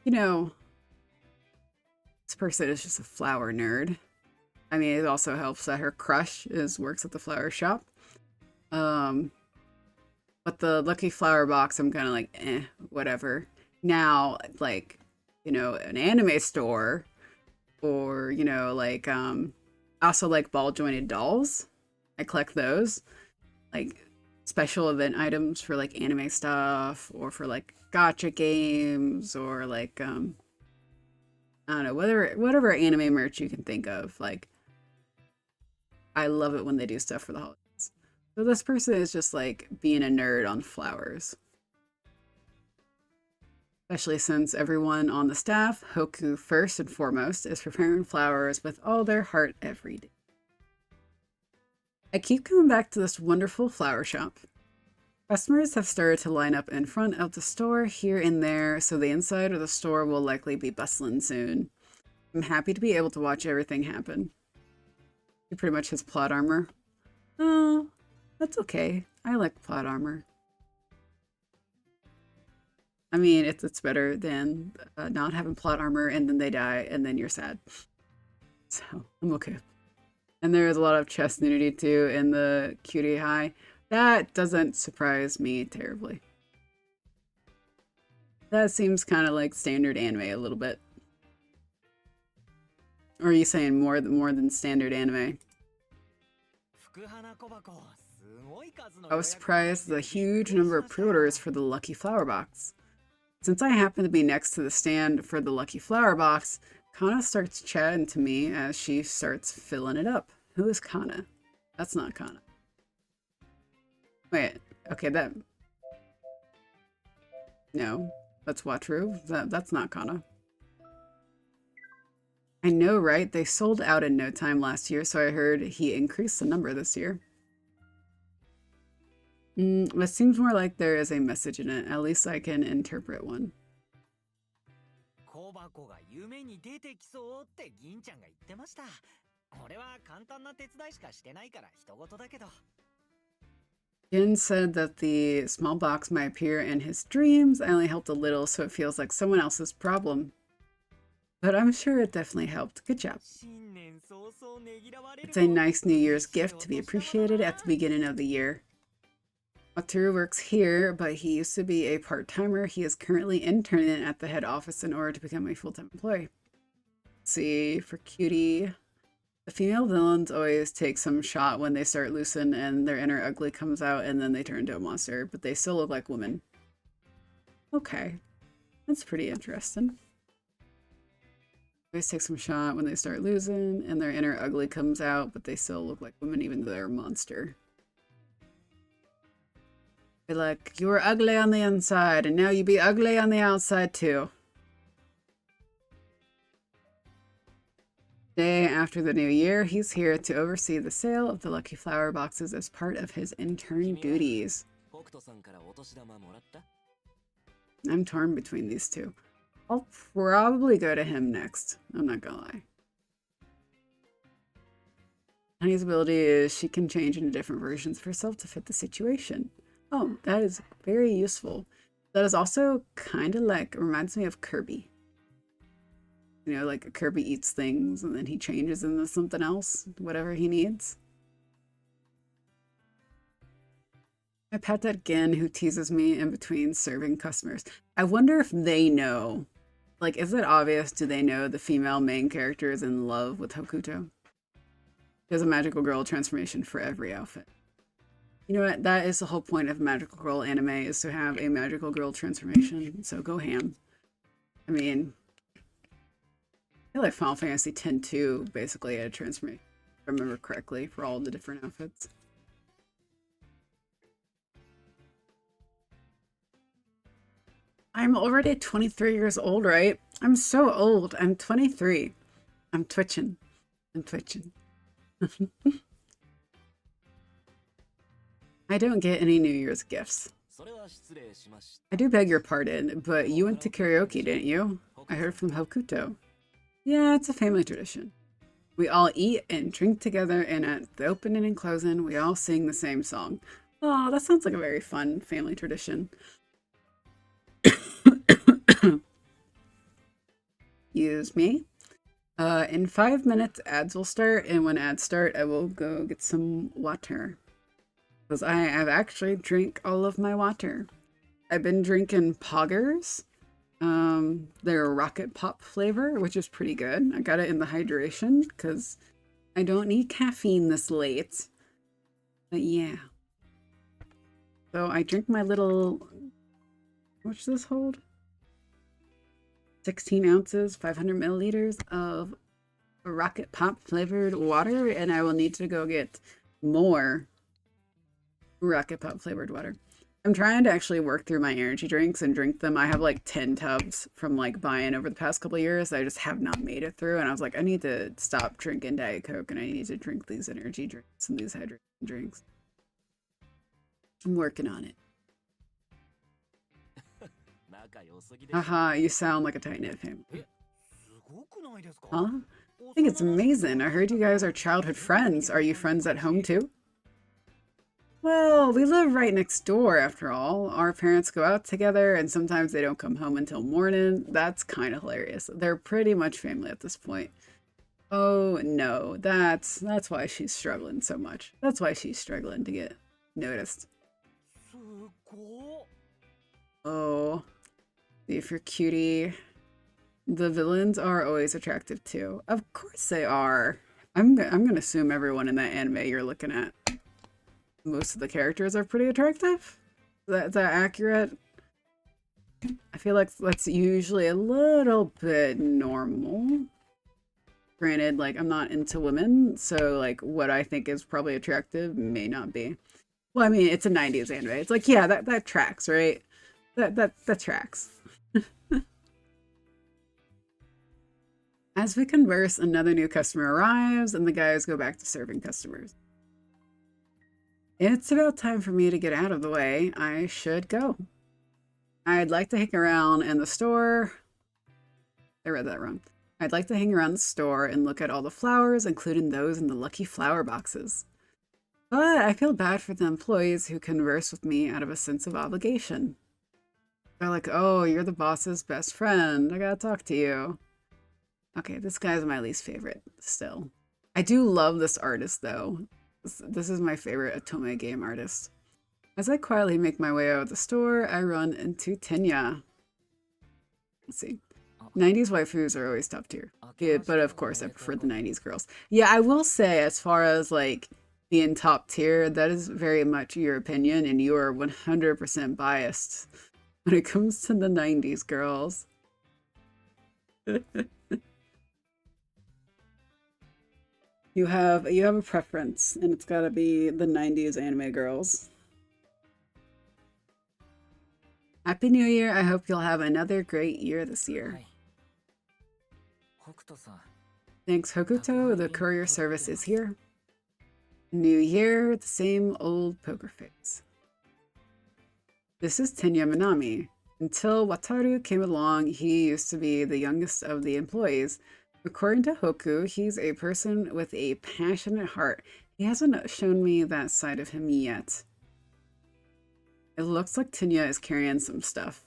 You know, this person is just a flower nerd. I mean, it also helps that her crush works at the flower shop. But the Lucky Flower Box, I'm kind of like, whatever. Now, like, you know, an anime store, or you know, like, also like ball jointed dolls. I collect those, like special event items for like anime stuff, or for like gotcha games, or like, I don't know, whatever anime merch you can think of. Like, I love it when they do stuff for the holidays. So this person is just like being a nerd on flowers. Especially since everyone on the staff, Hoku first and foremost, is preparing flowers with all their heart every day. I keep coming back to this wonderful flower shop. Customers have started to line up in front of the store here and there, so the inside of the store will likely be bustling soon. I'm happy to be able to watch everything happen. He pretty much has plot armor. Oh, that's okay. I like plot armor. I mean, it's better than not having plot armor and then they die and then you're sad. So, I'm okay. And there's a lot of chest nudity too in the cutie high. That doesn't surprise me terribly. That seems kind of like standard anime a little bit. Or are you saying more than standard anime? I was surprised at the huge number of pre-orders for the Lucky Flower Box. Since I happen to be next to the stand for the Lucky Flower Box, Kana starts chatting to me as she starts filling it up. Who is Kana? That's not Kana. Wait, okay, that... No, that's Wataru. That's not Kana. I know, right? They sold out in no time last year, so I heard he increased the number this year. It seems more like there is a message in it. At least I can interpret one. Gin said that the small box might appear in his dreams. I only helped a little, so it feels like someone else's problem. But I'm sure it definitely helped. Good job. It's a nice New Year's gift to be appreciated at the beginning of the year. Wataru works here, but he used to be a part-timer. He is currently interning at the head office in order to become a full-time employee. Let's see, for Cutie, the female villains always take some shot when they start loosen and their inner ugly comes out and then they turn into a monster, but they still look like women. Okay, that's pretty interesting. Always take some shot when they start losing and their inner ugly comes out, but they still look like women even though they're a monster. Be like, you were ugly on the inside and now you be ugly on the outside too. Day after the new year, he's here to oversee the sale of the Lucky Flower Boxes as part of his intern duties. I'm torn between these two. I'll probably go to him next. I'm not gonna lie. Honey's ability is she can change into different versions of herself to fit the situation. Oh, that is very useful. That is also kind of like, reminds me of Kirby. You know, like Kirby eats things and then he changes into something else, whatever he needs. I pat that Gin who teases me in between serving customers. I wonder if they know. Like, is it obvious? Do they know the female main character is in love with Hokuto? There's a magical girl transformation for every outfit. You know what? That is the whole point of magical girl anime, is to have a magical girl transformation. So go ham. I mean, I feel like Final Fantasy X-2 basically had a transformation, if I remember correctly, for all the different outfits. I'm already 23 years old, right? I'm so old. I'm 23. I'm twitching. I'm twitching. I don't get any New Year's gifts. I do beg your pardon, but you went to karaoke, didn't you? I heard from Hokuto. Yeah, it's a family tradition. We all eat and drink together, and at the opening and closing, we all sing the same song. Oh, that sounds like a very fun family tradition. Excuse me. In 5 minutes, ads will start, and when ads start, I will go get some water. Because I have actually drank all of my water. I've been drinking Poggers. They're rocket pop flavor, which is pretty good. I got it in the hydration because I don't need caffeine this late. But yeah. So I drink my little... How much does this hold? 16 ounces, 500 milliliters of rocket pop flavored water, and I will need to go get more rocket pop flavored water. I'm trying to actually work through my energy drinks and drink them. I have like 10 tubs from like buying over the past couple of years. I just have not made it through, and I was like, I need to stop drinking Diet Coke and I need to drink these energy drinks and these hydration drinks. I'm working on it. Haha, you sound like a tight-knit family. Huh? I think it's amazing. I heard you guys are childhood friends. Are you friends at home too? Well, we live right next door after all. Our parents go out together and sometimes they don't come home until morning. That's kind of hilarious. They're pretty much family at this point. Oh no, that's why she's struggling so much. That's why she's struggling to get noticed. Oh, see if you're cutie. The villains are always attractive too. Of course they are. I'm gonna assume everyone in that anime you're looking at, most of the characters are pretty attractive. Is that accurate? I feel like that's usually a little bit normal. Granted, like I'm not into women, so like what I think is probably attractive may not be. Well, I mean, it's a 90s anime. It's like, yeah, that tracks, right? That tracks. As we converse, another new customer arrives, and the guys go back to serving customers. It's about time for me to get out of the way. I should go. I'd like to hang around in the store. I read that wrong. I'd like to hang around the store and look at all the flowers, including those in the lucky flower boxes. But I feel bad for the employees who converse with me out of a sense of obligation. They're like, oh, you're the boss's best friend. I gotta talk to you. Okay, this guy's my least favorite still. I do love this artist though. This is my favorite Otome game artist. As I quietly make my way out of the store, I run into Tenya. Let's see. 90s waifus are always top tier. Yeah, but of course I prefer the 90s girls. Yeah, I will say as far as like being top tier, that is very much your opinion and you are 100% biased when it comes to the 90s girls. You have a preference, and it's gotta be the 90s anime girls. Happy New Year. I hope you'll have another great year this year. Thanks, Hokuto. The courier service is here. New year, the same old poker face. This is Tenya Minami. Until Wataru came along, he used to be the youngest of the employees. According to Hoku, he's a person with a passionate heart. He hasn't shown me that side of him yet. It looks like Tenya is carrying some stuff.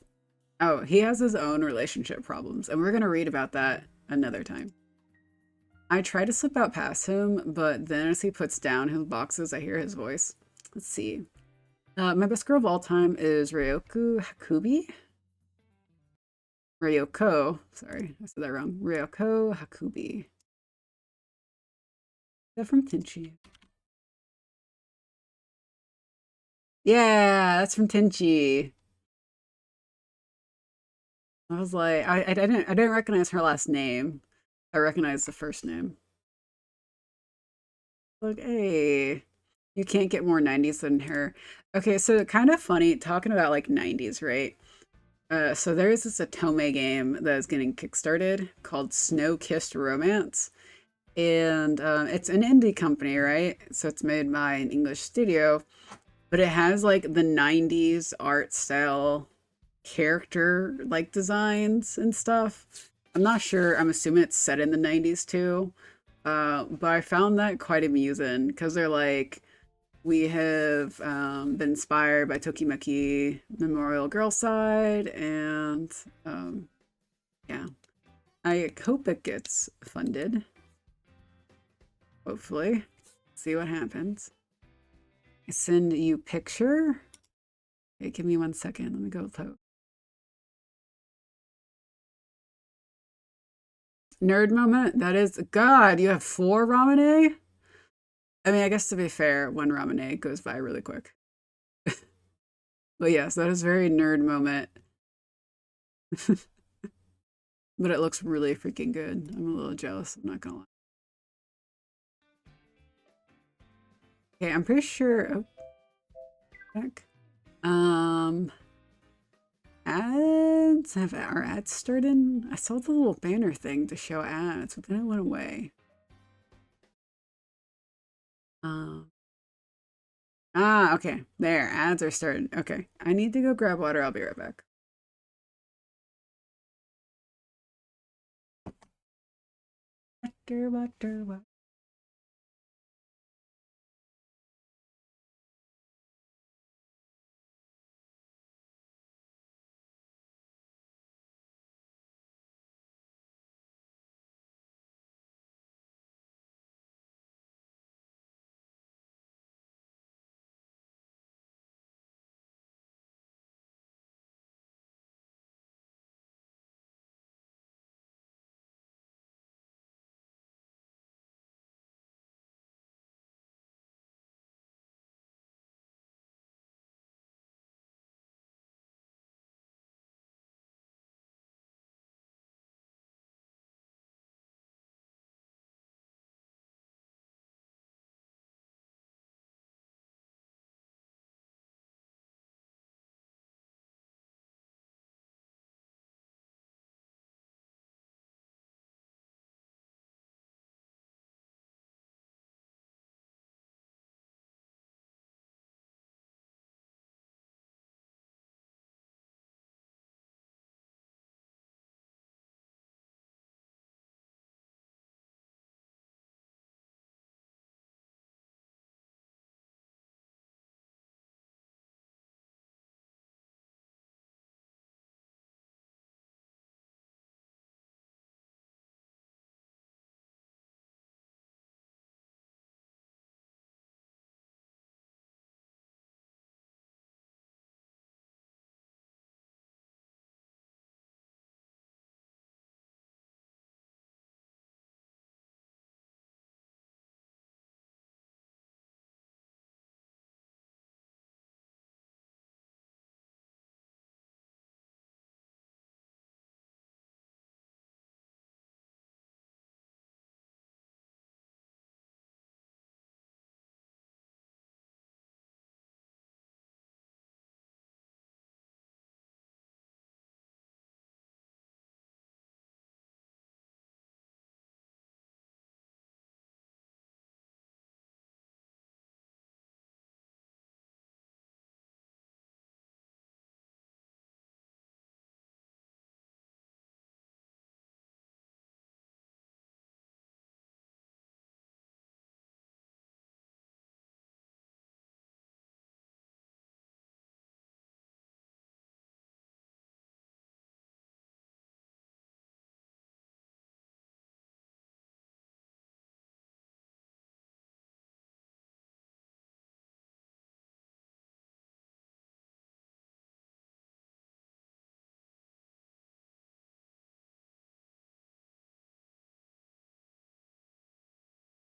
Oh, he has his own relationship problems, and we're going to read about that another time. I try to slip out past him, but then as he puts down his boxes, I hear his voice. Let's see. My best girl of all time is Ryoku Hakubi. Ryoko, sorry, I said that wrong. Ryoko Hakubi. Is that from Tenchi? Yeah, that's from Tenchi. I was like, I didn't recognize her last name. I recognized the first name. Like, hey, you can't get more 90s than her. Okay, so kind of funny talking about like 90s, right? So there's this Otome game that is getting kickstarted called Snow Kissed Romance. And it's an indie company, right? So it's made by an English studio, but it has like the 90s art style character like designs and stuff. I'm not sure. I'm assuming it's set in the 90s too. But I found that quite amusing because they're like, we have been inspired by Tokimeki Memorial Girl Side, and yeah, I hope it gets funded. Hopefully. See what happens. I send you picture. Okay, give me 1 second. Let me go load. Nerd moment. That is God. You have 4 Ramune. I mean, I guess to be fair, 1 Ramune goes by really quick. But yes, that is very nerd moment. But it looks really freaking good. I'm a little jealous. I'm not gonna lie. Okay, I'm pretty sure. Oh, back. Ads? Have our ads started? I saw the little banner thing to show ads, but then it went away. Okay. There, ads are started. Okay. I need to go grab water. I'll be right back.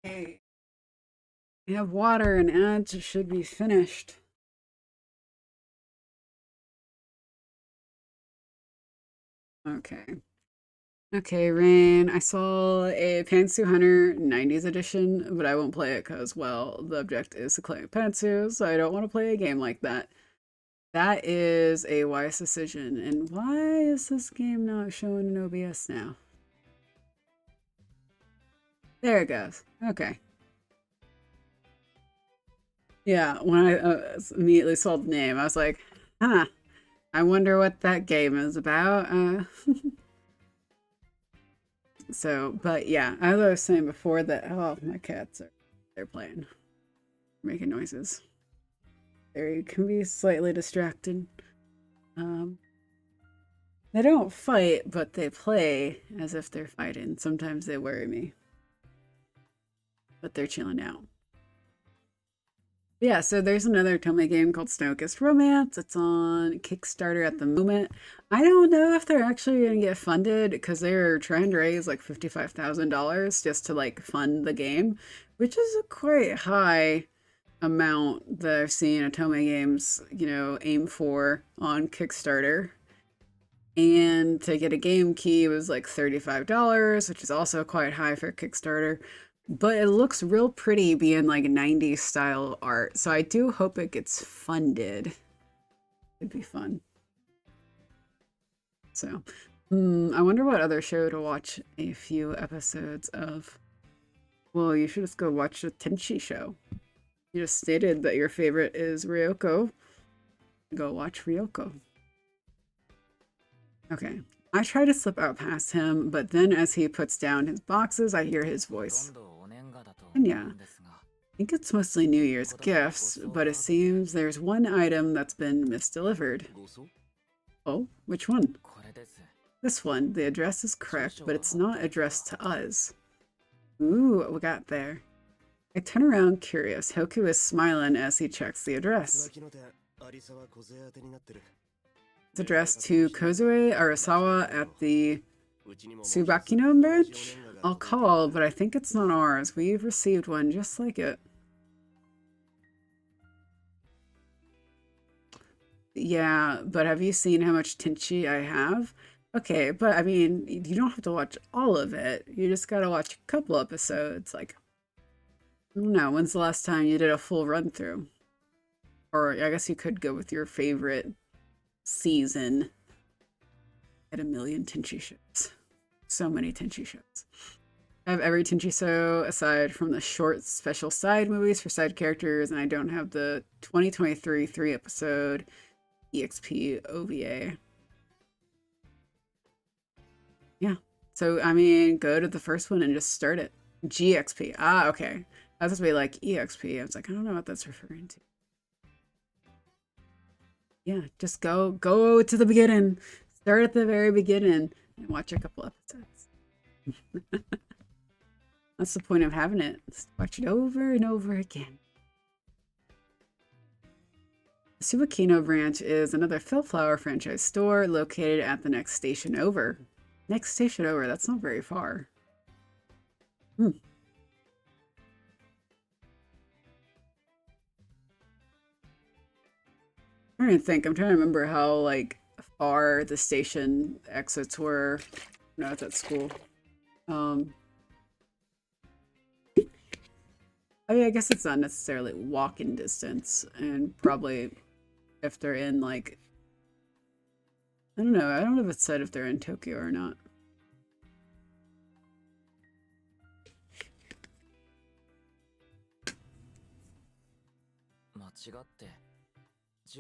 Hey, we have water and ads should be finished. Okay. Okay, Rain. I saw a Pantsu Hunter 90s edition, but I won't play it because, well, the object is to claim Pantsu, so I don't want to play a game like that. That is a wise decision. And why is this game not showing in OBS now? There it goes. Okay. Yeah, when I immediately saw the name, I was like, huh, I wonder what that game is about. So, but yeah, as I was saying before that, oh, my cats are, they're playing, making noises. They can be slightly distracted. Um, they don't fight, but they play as if they're fighting. Sometimes they worry me, but they're chilling out. Yeah, so there's another Otome game called Snow-Kissed Romance. It's on Kickstarter at the moment. I don't know if they're actually going to get funded because they're trying to raise like $55,000 just to like fund the game, which is a quite high amount that I've seen Otome games, aim for on Kickstarter. And to get a game key was like $35, which is also quite high for Kickstarter. But it looks real pretty being like 90s style art. So I do hope it gets funded. It'd be fun. So, I wonder what other show to watch a few episodes of. Well, you should just go watch the Tenchi show. You just stated that your favorite is Ryoko. Go watch Ryoko. Okay. I try to slip out past him, but then as he puts down his boxes, I hear his voice. And yeah, I think it's mostly New Year's gifts, but it seems there's one item that's been misdelivered. Oh, which one? This one. The address is correct, but it's not addressed to us. Ooh, what we got there? I turn around curious. Hoku is smiling as he checks the address. It's addressed to Kozue Arasawa at the Tsubakino Bridge? I'll call, but I think it's not ours. We've received one just like it. Yeah, but have you seen how much Tenchi I have? Okay, but I mean, you don't have to watch all of it. You just gotta watch a couple episodes. Like, I don't know, when's the last time you did a full run through? Or I guess you could go with your favorite season. At a million Tenchi shows. So many Tenchi shows. I have every Tenchi show aside from the short special side movies for side characters, and I don't have the 2023 3-episode EXP OVA. Yeah. So, I mean, go to the first one and just start it. GXP. Ah, okay. I was supposed to be like EXP. I was like, I don't know what that's referring to. Yeah, just go to the beginning. Start at the very beginning and watch a couple episodes. That's the point of having it. Just watch it over and over again. The Subakino branch is another Philflower franchise store located at the next station over. Next station over, that's not very far. Hmm. I'm trying to think. I'm trying to remember how like far the station exits were. No, it's at school. I mean, I guess it's not necessarily walking distance, and probably if they're in like, I don't know. I don't know if it said if they're in Tokyo or not.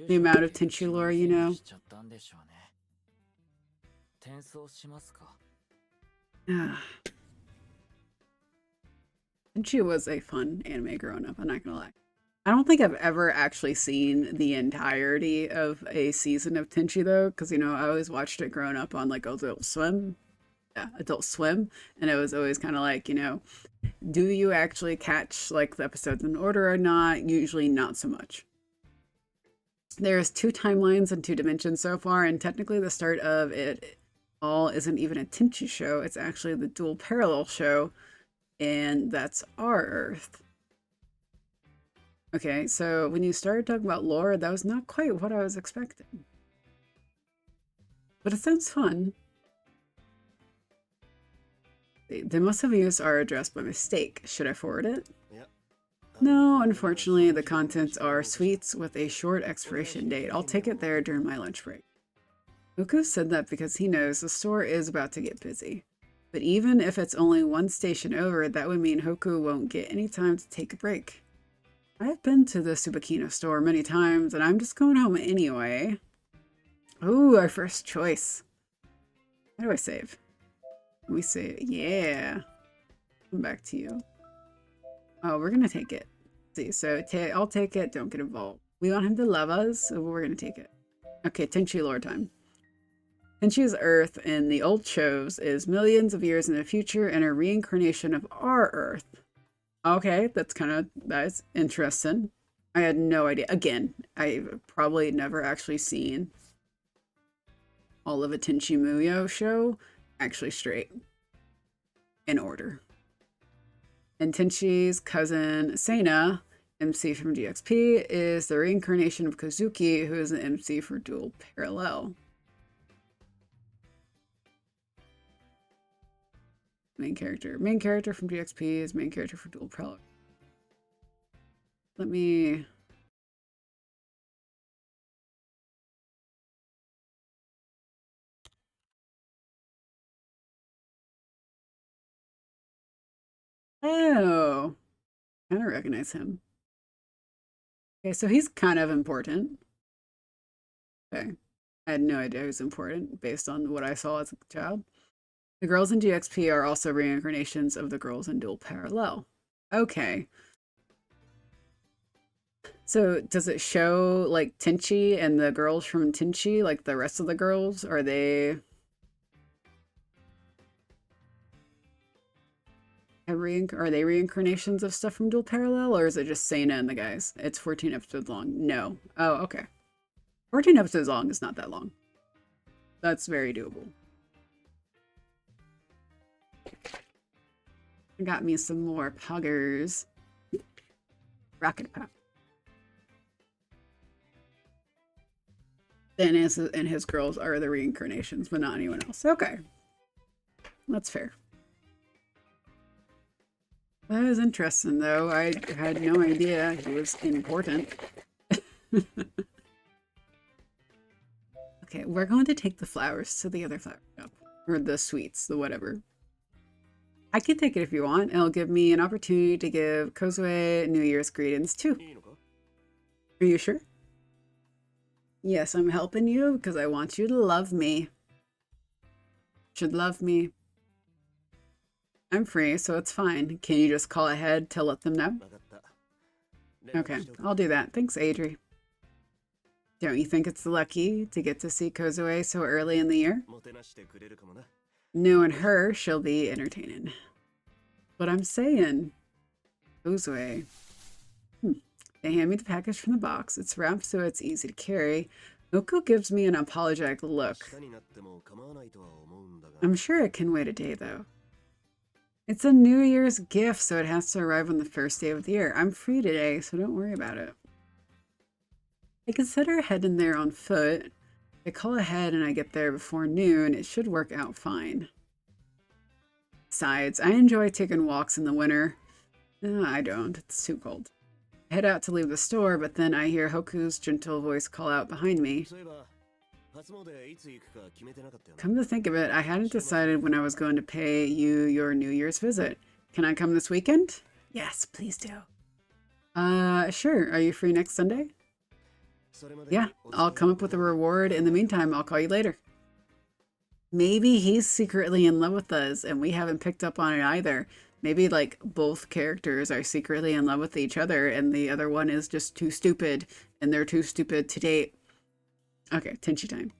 The amount of Tenchi lore, you know. Tenchi was a fun anime growing up, I'm not gonna lie. I don't think I've ever actually seen the entirety of a season of Tenchi though, because you know, I always watched it growing up on like Adult Swim. Yeah, Adult Swim. And it was always kind of like, you know, do you actually catch like the episodes in order or not? Usually not so much. There's 2 timelines and 2 dimensions so far, and technically the start of it all isn't even a Tenchi show. It's actually the dual parallel show, and that's our Earth. Okay, so when you started talking about lore, that was not quite what I was expecting. But it sounds fun. They must have used our address by mistake. Should I forward it? No, unfortunately, the contents are sweets with a short expiration date. I'll take it there during my lunch break. Hoku said that because he knows the store is about to get busy. But even if it's only 1 station over, that would mean Hoku won't get any time to take a break. I've been to the Subakino store many times, and I'm just going home anyway. Ooh, our first choice. How do I save? We say, yeah. Come back to you. Oh, we're gonna take it. See, so I'll take it. Don't get involved. We want him to love us, so we're gonna take it. Okay, Tenchi lore time. Tenchi's Earth in the old shows is millions of years in the future and a reincarnation of our Earth. Okay, that's interesting. I had no idea. Again, I've probably never actually seen all of a Tenchi Muyo show actually straight in order. And Tenchi's cousin Seina, MC from GXP, is the reincarnation of Kozuki, who is an MC for Dual Parallel. Main character. Main character from GXP is main character for Dual Parallel. Let me... Oh, I don't recognize him. Okay, so he's kind of important. Okay. I had no idea it was important based on what I saw as a child. The girls in GXP are also reincarnations of the girls in Dual Parallel. Okay. So does it show like Tenchi and the girls from Tenchi, like the rest of the girls? Are they reincarnations of stuff from Dual Parallel, or is it just Seina and the guys? It's 14 episodes long. No. Oh, okay. 14 episodes long is not that long. That's very doable. I got me some more poggers. Rocket pop. And his girls are the reincarnations, but not anyone else. Okay. That's fair. That is interesting, though. I had no idea he was important. Okay, we're going to take the flowers to the other flower shop. Or the sweets, the whatever. I can take it if you want. It'll give me an opportunity to give Kozue New Year's greetings, too. Are you sure? Yes, I'm helping you because I want you to love me. Should love me. I'm free, so it's fine. Can you just call ahead to let them know? Okay, I'll do that. Thanks, Adri. Don't you think it's lucky to get to see Kozue so early in the year? Knowing her, she'll be entertaining. But I'm saying, Kozue. They hand me the package from the box. It's wrapped so it's easy to carry. Oko gives me an apologetic look. I'm sure it can wait a day, though. It's a New Year's gift, so it has to arrive on the first day of the year. I'm free today, so don't worry about it. I consider heading there on foot. I call ahead and I get there before noon. It should work out fine. Besides, I enjoy taking walks in the winter. No, I don't. It's too cold. I head out to leave the store, but then I hear Hoku's gentle voice call out behind me. Come to think of it, I hadn't decided when I was going to pay you your New Year's visit. Can I come this weekend? Yes, please do. Sure. Are you free next Sunday? Yeah, I'll come up with a reward. In the meantime, I'll call you later. Maybe he's secretly in love with us and we haven't picked up on it either. Maybe like both characters are secretly in love with each other and the other one is just too stupid and they're too stupid to date. Okay, Tenchi time.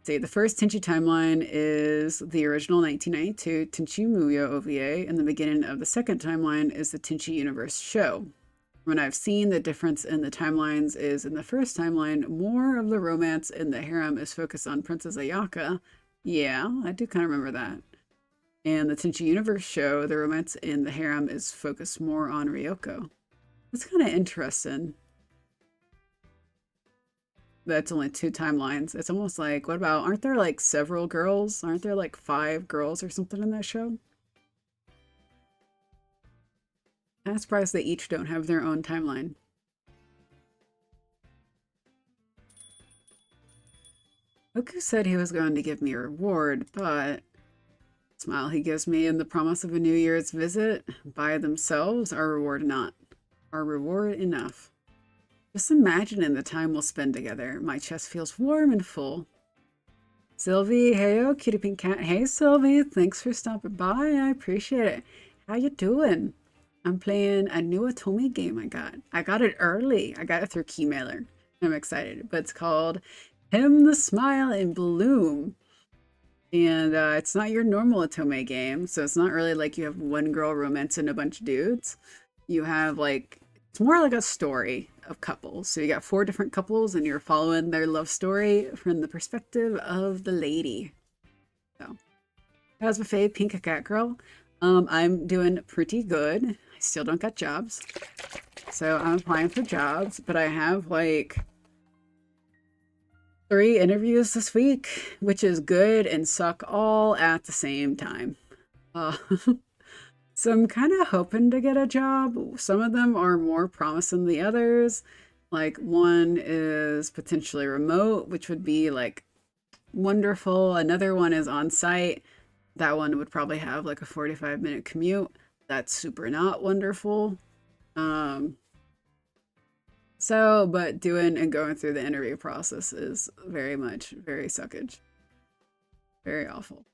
See, the first Tenchi timeline is the original 1992 Tenchi Muyo OVA, and the beginning of the second timeline is the Tenchi Universe show. When I've seen the difference in the timelines is in the first timeline, more of the romance in the harem is focused on Princess Ayaka. Yeah, I do kind of remember that. And the Tenchi Universe show, the romance in the harem is focused more on Ryoko. That's kind of interesting. That's only 2 timelines. It's almost like, what about, aren't there like several girls? Aren't there like 5 girls or something in that show? I'm surprised they each don't have their own timeline. Oku said he was going to give me a reward, but smile he gives me and the promise of a New Year's visit by themselves are reward enough. Just imagining the time we'll spend together. My chest feels warm and full. Sylvie, heyo, cutie pink cat. Hey Sylvie, thanks for stopping by. I appreciate it. How you doing? I'm playing a new Otome game I got. I got it early. I got it through Keymailer. I'm excited, but it's called Him the Smile in Bloom. And it's not your normal Otome game, so it's not really like you have one girl romancing a bunch of dudes. You have like, it's more like a story of couples. So you got 4 different couples and you're following their love story from the perspective of the lady. So, how's my fave pink cat girl? I'm doing pretty good. I still don't got jobs. So I'm applying for jobs, but I have like 3 interviews this week, which is good and suck all at the same time. So I'm kind of hoping to get a job. Some of them are more promising than the others. Like one is potentially remote, which would be like wonderful. Another one is on site. That one would probably have like a 45-minute commute. That's super not wonderful. So So, but doing and going through the interview process is very much very suckage, very awful.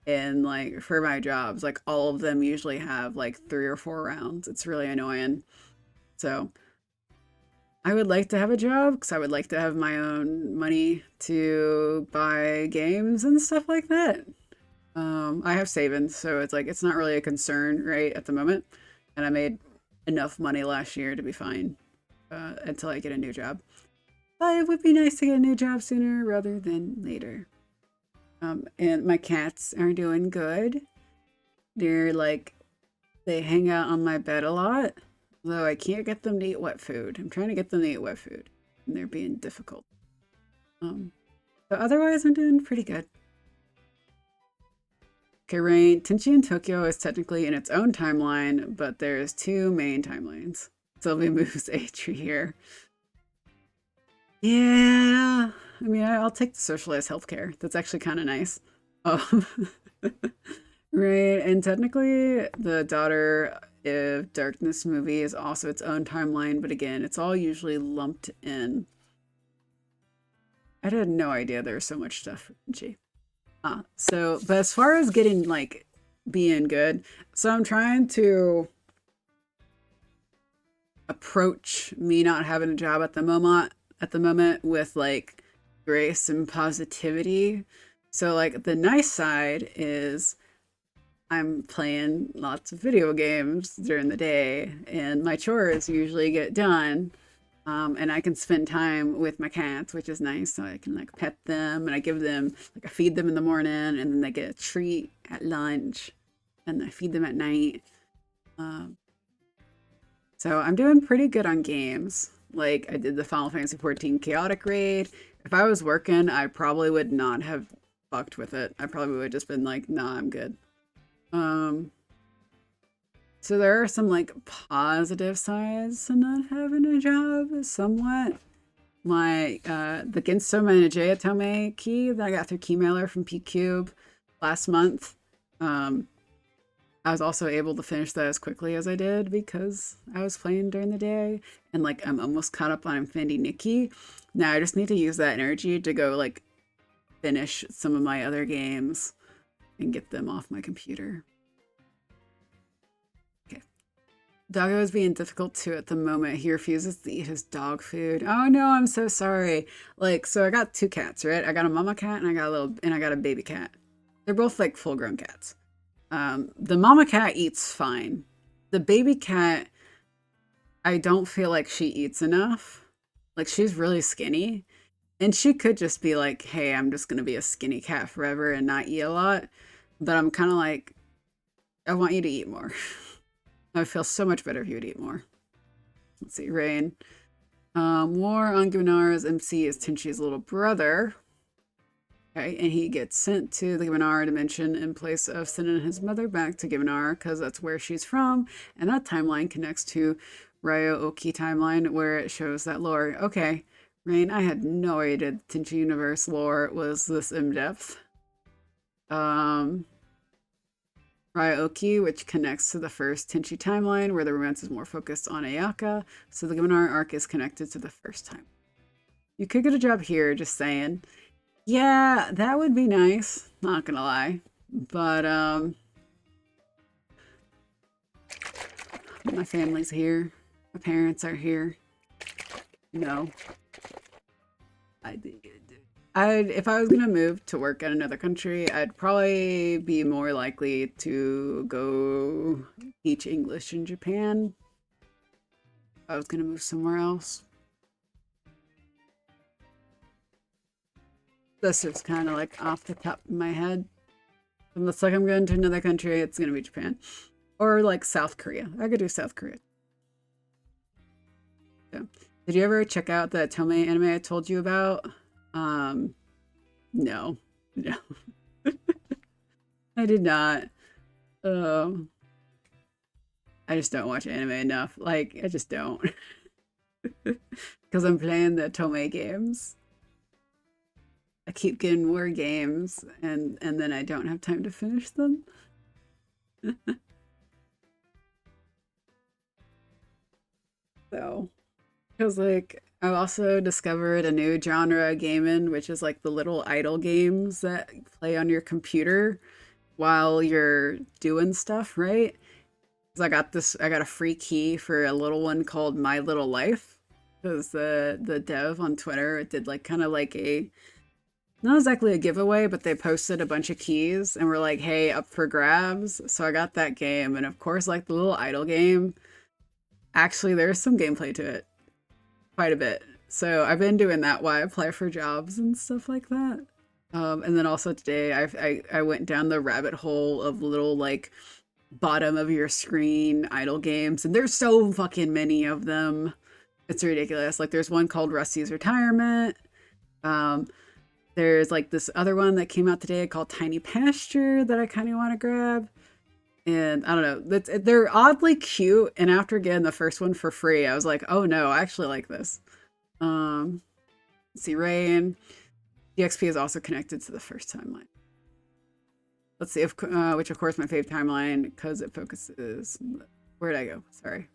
And like for my jobs, like all of them usually have like 3 or 4 rounds. It's really annoying. So I would like to have a job because I would like to have my own money to buy games and stuff like that. I have savings, so it's like it's not really a concern right at the moment. And I made enough money last year to be fine until I get a new job. But it would be nice to get a new job sooner rather than later. And my cats are doing good. They're like, they hang out on my bed a lot, though I can't get them to eat wet food. I'm trying to get them to eat wet food, and they're being difficult. Um, but otherwise, I'm doing pretty good. Okay, Rain, Tenchi in Tokyo is technically in its own timeline, but there's 2 main timelines. Sylvie moves a tree here. Yeah, I mean, I'll take the socialized healthcare. That's actually kind of nice. Oh, right. And technically, the Daughter of Darkness movie is also its own timeline, but again, it's all usually lumped in. I had no idea there was so much stuff for Tenchi. So, but as far as getting like being good, so I'm trying to approach me not having a job at the moment with like grace and positivity. So like the nice side is I'm playing lots of video games during the day and my chores usually get done. And I can spend time with my cats, which is nice. So I can like pet them and I give them like I feed them in the morning and then they get a treat at lunch and I feed them at night. Um, so I'm doing pretty good on games. Like I did the Final Fantasy 14 Chaotic Raid. If I was working, I probably would not have fucked with it. I probably would have just been like, nah, I'm good. Um, so there are some like positive sides to not having a job, somewhat. My the Gensoma Ninja Otome key that I got through Keymailer from PCube last month. Um, I was also able to finish that as quickly as I did because I was playing during the day and like I'm almost caught up on Infinity Nikki. Now I just need to use that energy to go like finish some of my other games and get them off my computer. Okay. Doggo is being difficult too at the moment. He refuses to eat his dog food. Oh no, I'm so sorry. Like, so I got 2 cats, right? I got a mama cat and I got a baby cat. They're both like full grown cats. The mama cat eats fine. The baby cat, I don't feel like she eats enough. Like she's really skinny. And she could just be like, hey, I'm just gonna be a skinny cat forever and not eat a lot. But I'm kind of like, I want you to eat more. I would feel so much better if you would eat more. Let's see, Rain. War on Gunar's MC is Tenchi's little brother. Okay, and he gets sent to the Gibanar dimension in place of sending his mother back to Gibanar because that's where she's from. And that timeline connects to Ryo-Oki timeline where it shows that lore. Okay, Rain, I had no idea the Tenchi universe lore was this in-depth. Ryo-Oki, which connects to the first Tenchi timeline where the romance is more focused on Ayaka. So the Gibanar arc is connected to the first time. You could get a job here, just saying. Yeah, that would be nice, not gonna lie. But my family's here. My parents are here. You know, I if I was gonna move to work in another country, I'd probably be more likely to go teach English in Japan. If I was gonna move somewhere else. This is kind of like off the top of my head. Unless like I'm going to another country, it's gonna be Japan. Or like South Korea. I could do South Korea. So, did you ever check out the Otome anime I told you about? No. No. I did not. Um, I just don't watch anime enough. Like, I just don't. Because I'm playing the Otome games. I keep getting more games and then I don't have time to finish them. So Because like I also discovered a new genre of gaming, which is like the little idle games that play on your computer while you're doing stuff, right? Because I got a free key for a little one called My Little Life. Because the dev on Twitter did like kind of like a not exactly a giveaway, but they posted a bunch of keys and were like, "Hey, up for grabs." So I got that game, and of course, like the little idle game, actually there's some gameplay to it, quite a bit. So I've been doing that while I apply for jobs and stuff like that. And then also today, I went down the rabbit hole of little like bottom of your screen idle games, and there's so fucking many of them. It's ridiculous. Like there's one called Rusty's Retirement. Um, there's like this other one that came out today called Tiny Pasture that I kind of want to grab. And I don't know, they're oddly cute. And after getting the first one for free, I was like, oh no, I actually like this. Um, let's see, Rain. DXP is also connected to the first timeline. Let's see if which of course my fave timeline because it focuses. Where did I go? Sorry.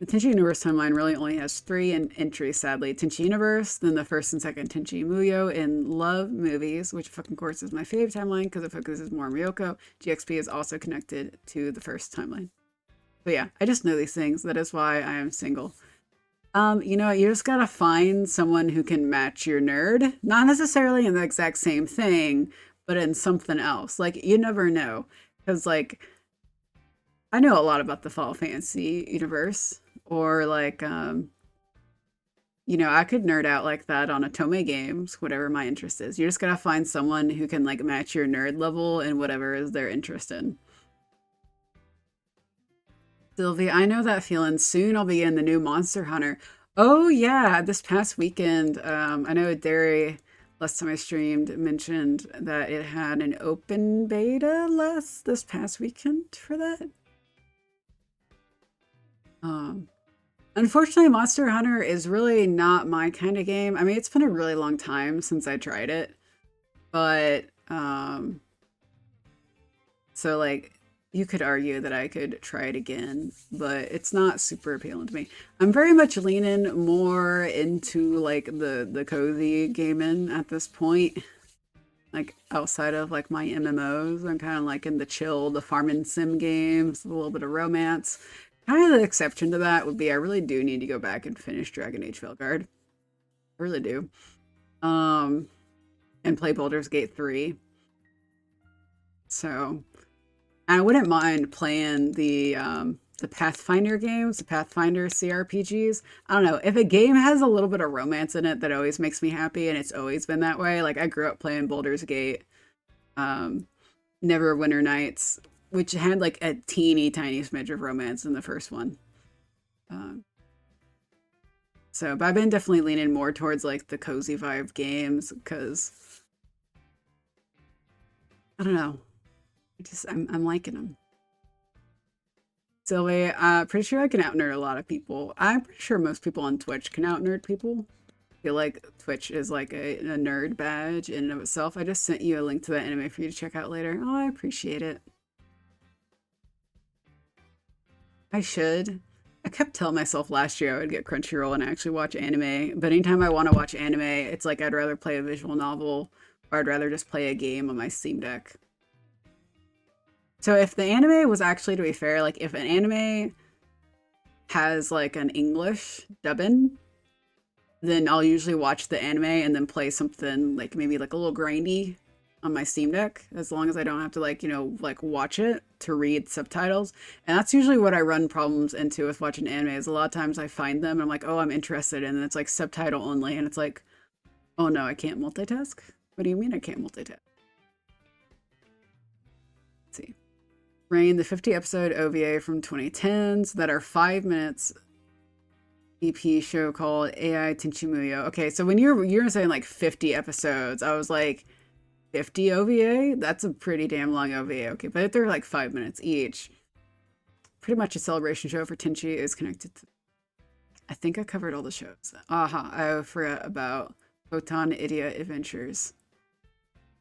The Tenchi Universe timeline really only has three entries, sadly. Tenchi Universe, then the first and second Tenchi Muyo in Love Movies, which fucking course is my fave timeline because it focuses more on Ryoko. GXP is also connected to the first timeline. But yeah, I just know these things. That is why I am single. You know, you just gotta find someone who can match your nerd. Not necessarily in the exact same thing, but in something else. Like, you never know. Because, like, I know a lot about the Final Fantasy universe, or like, you know, I could nerd out like that on Otome games, whatever my interest is. You just gotta find someone who can like match your nerd level and whatever is their interest in. Sylvie, I know that feeling. Soon I'll be in the new Monster Hunter. Oh yeah, this past weekend, I know Derry last time I streamed mentioned that it had an open beta last this past weekend for that. Um, Unfortunately, Monster Hunter is really not my kind of game. I mean, it's been a really long time since I tried it, but so like you could argue that I could try it again, but it's not super appealing to me. I'm very much leaning more into like the cozy gaming at this point. Like outside of like my MMOs, I'm kind of like in the chill, the farm and sim games, a little bit of romance. Kind of the exception to that would be I really do need to go back and finish Dragon Age Veilguard. I really do. Um, and play Baldur's Gate 3. So I wouldn't mind playing the Pathfinder games, the Pathfinder CRPGs. I don't know. If a game has a little bit of romance in it, that always makes me happy, and it's always been that way. Like I grew up playing Baldur's Gate, um, Neverwinter Nights, which had like a teeny tiny smidge of romance in the first one. Um, so, but I've been definitely leaning more towards like the cozy vibe games because I don't know. I'm liking them. Silly, pretty sure I can out nerd a lot of people. I'm pretty sure most people on Twitch can out nerd people. I feel like Twitch is like a nerd badge in and of itself. I just sent you a link to that anime for you to check out later. Oh, I appreciate it. I should. I kept telling myself last year I would get Crunchyroll and actually watch anime, but anytime I want to watch anime, it's like I'd rather play a visual novel or I'd rather just play a game on my Steam Deck. So if the anime was actually, to be fair, like if an anime has like an English dubbing, then I'll usually watch the anime and then play something like maybe like a little grindy on my Steam Deck, as long as I don't have to like, you know, like watch it to read subtitles. And that's usually what I run problems into with watching anime is a lot of times I find them and I'm like, oh, I'm interested. And then it's like subtitle only. And it's like, oh no, I can't multitask. What do you mean I can't multitask? Let's see. Rain, the 50 episode OVA from 2010s that are 5 minutes EP show called AI Tenchimuyo. Okay, so when you're saying like 50 episodes, I was like 50 OVA? That's a pretty damn long OVA. Okay, but if they're like 5 minutes each, pretty much a celebration show for Tenchi is connected to. I think I covered all the shows. Aha, I forgot about Photon Idiot Adventures.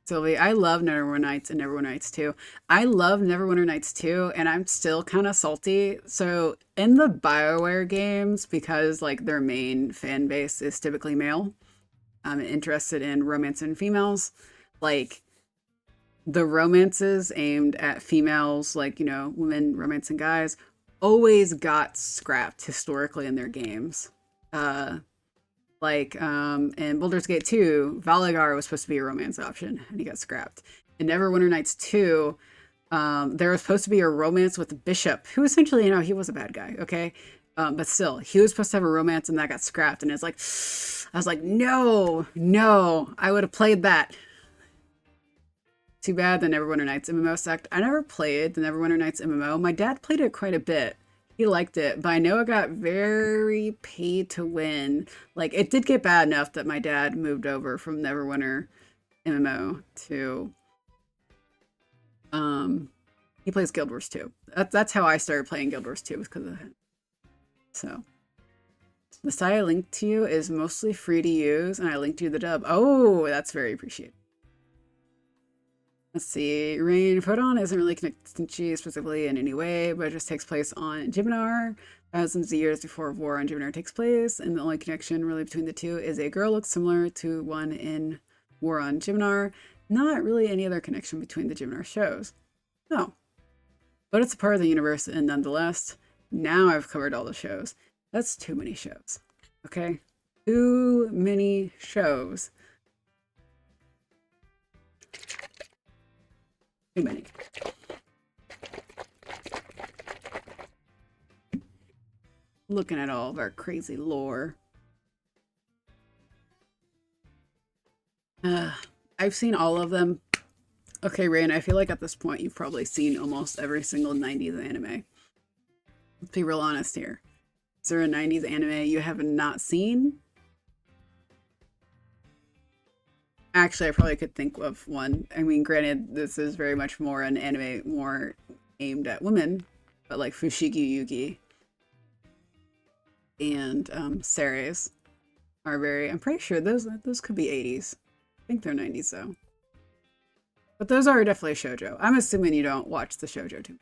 Sylvie, I love Neverwinter Nights and Neverwinter Nights 2. I love Neverwinter Nights 2, and I'm still kind of salty. So, in the BioWare games, because like their main fan base is typically male, I'm interested in romance and females. Like the romances aimed at females, like, you know, women romancing guys, always got scrapped historically in their games. Uh, in Baldur's Gate 2, Valagar was supposed to be a romance option and he got scrapped. In Neverwinter Nights 2, there was supposed to be a romance with Bishop, who essentially, you know, he was a bad guy, okay? But still, he was supposed to have a romance and that got scrapped. And it's like, I was like, no, no, I would have played that. Too bad the Neverwinter Nights MMO sucked. I never played the Neverwinter Nights MMO. My dad played it quite a bit. He liked it, but I know it got very pay to win. Like it did get bad enough that my dad moved over from Neverwinter MMO to he plays Guild Wars 2. That's how I started playing Guild Wars 2 was because of him. So the site I linked to you is mostly free to use, and I linked you the dub. Oh, that's very appreciated. Let's see. Rain Photon isn't really connected to Tenchi specifically in any way, but it just takes place on Jiminar. Thousands of years before war on Jiminar takes place, and the only connection really between the two is a girl looks similar to one in War on Jiminar. Not really any other connection between the Jiminar shows. No. But it's a part of the universe, and nonetheless, now I've covered all the shows. That's too many shows. Okay? Too many shows. Too many. Looking at all of our crazy lore. I've seen all of them. Okay, Rain, I feel like at this point you've probably seen almost every single 90s anime. Let's be real honest here. Is there a 90s anime you have not seen? Actually, I probably could think of one. I mean, granted, this is very much more an anime more aimed at women, but like Fushigi Yugi and Ceres are very. I'm pretty sure those could be 80s. I think they're 90s though. But those are definitely shoujo. I'm assuming you don't watch the shoujo too.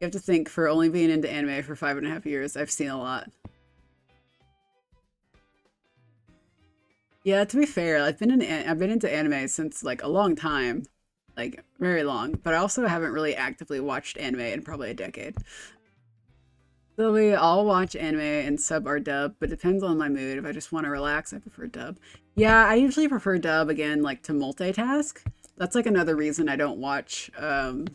You have to think, for only being into anime for 5.5 years, I've seen a lot. Yeah, to be fair, I've been into anime since like a long time, like very long. But I also haven't really actively watched anime in probably a decade. So I'll watch anime and sub or dub, but it depends on my mood. If I just want to relax, I prefer dub. Yeah, I usually prefer dub again, like to multitask. That's like another reason I don't watch. I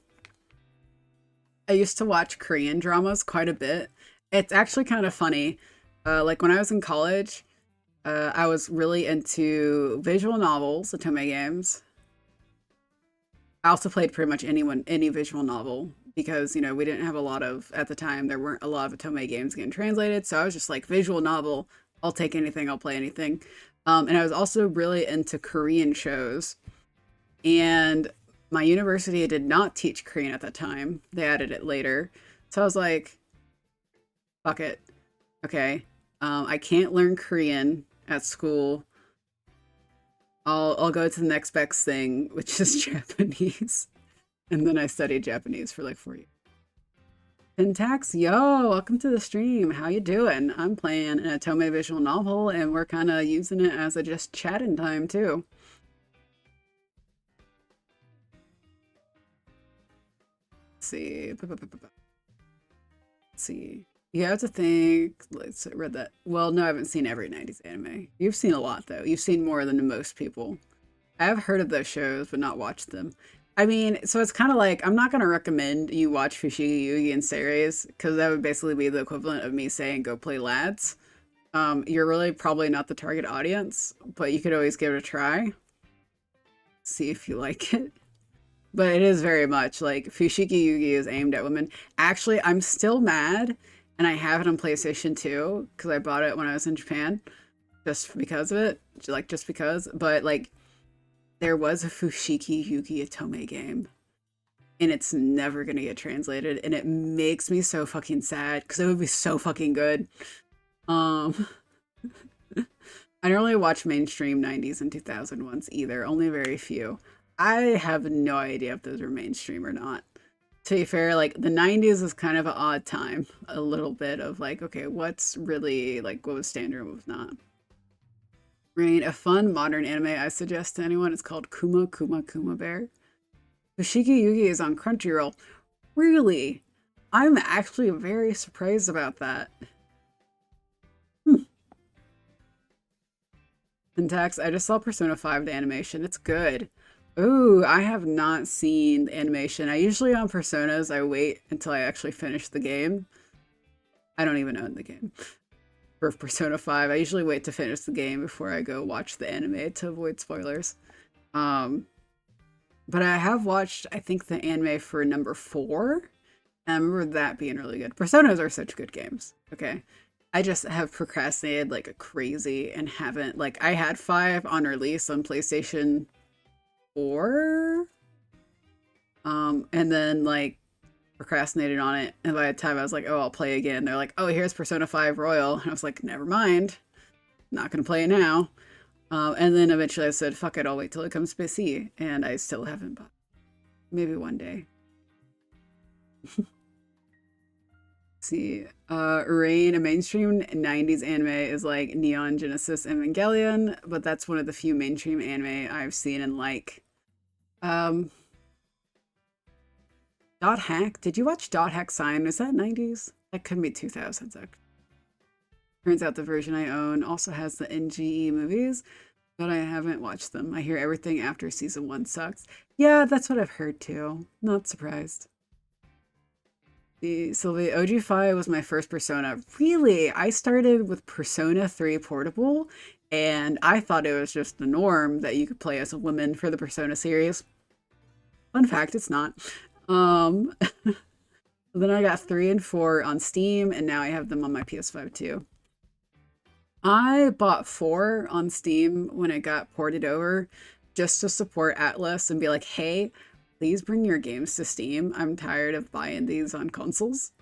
used to watch Korean dramas quite a bit. It's actually kind of funny. Like when I was in college, I was really into visual novels, Otome games. I also played pretty much any visual novel because, you know, we didn't have a lot of, at the time, there weren't a lot of Otome games getting translated. So I was just like, visual novel, I'll take anything, I'll play anything. And I was also really into Korean shows. And my university did not teach Korean at that time. They added it later. So I was like, fuck it. Okay. I can't learn Korean at school. I'll go to the next best thing, which is Japanese. And then I studied Japanese for like 4 years. Syntax, yo, welcome to the stream. How you doing? I'm playing an Otome visual novel, and we're kind of using it as a just chatting time too. Let's see. Let's see. You have to think. Let's read that. Well, no, I haven't seen every 90s anime. You've seen a lot, though. You've seen more than most people. I have heard of those shows, but not watched them. I mean, so it's kind of like, I'm not going to recommend you watch Fushigi Yugi and Ceres, because that would basically be the equivalent of me saying go play Lads. You're really probably not the target audience, but you could always give it a try. See if you like it. But it is very much like Fushigi Yugi is aimed at women. Actually, I'm still mad, and I have it on PlayStation 2 because I bought it when I was in Japan, just because of it, like just because. But like, there was a Fushigi Yugi Otome game, and it's never gonna get translated, and it makes me so fucking sad because it would be so fucking good. I don't really watch mainstream 90s and 2000 ones either, only very few. I have no idea if those are mainstream or not. To be fair, like the 90s is kind of an odd time. A little bit of like, okay, what's really like what was standard, what was not. Rain, a fun modern anime I suggest to anyone is called Kuma Kuma Kuma Bear. Fushigi Yugi is on Crunchyroll. Really? I'm actually very surprised about that. Hmm. Syntax, I just saw Persona 5 the animation. It's good. Ooh, I have not seen the animation. I usually on Personas, I wait until I actually finish the game. I don't even own the game. For Persona 5, I usually wait to finish the game before I go watch the anime to avoid spoilers. Um, but I have watched, I think, the anime for number 4. And I remember that being really good. Personas are such good games. Okay. I just have procrastinated like a crazy and haven't, like, I had 5 on release on PlayStation 4. And then like procrastinated on it. And by the time I was like, oh, I'll play again, they're like, oh, here's Persona 5 Royal. And I was like, never mind. Not going to play it now. And then eventually I said, fuck it, I'll wait till it comes to PC. And I still haven't bought it. Maybe one day. See, Rain, a mainstream 90s anime is like Neon Genesis Evangelion, but that's one of the few mainstream anime I've seen and like. Um, Dot Hack, did you watch Dot Hack Sign? Is that 90s? That could be 2000s. Turns out the version I own also has the NGE movies, but I haven't watched them. I hear everything after season 1 sucks. Yeah, that's what I've heard too. Not surprised. The Sylvia OG5 was my first Persona. Really? I started with Persona 3 Portable, and I thought it was just the norm that you could play as a woman for the Persona series. Fun fact, it's not. Um, then I got 3 and 4 on Steam, and now I have them on my PS5 too. I bought 4 on Steam when it got ported over just to support Atlas and be like, hey, please bring your games to Steam. I'm tired of buying these on consoles.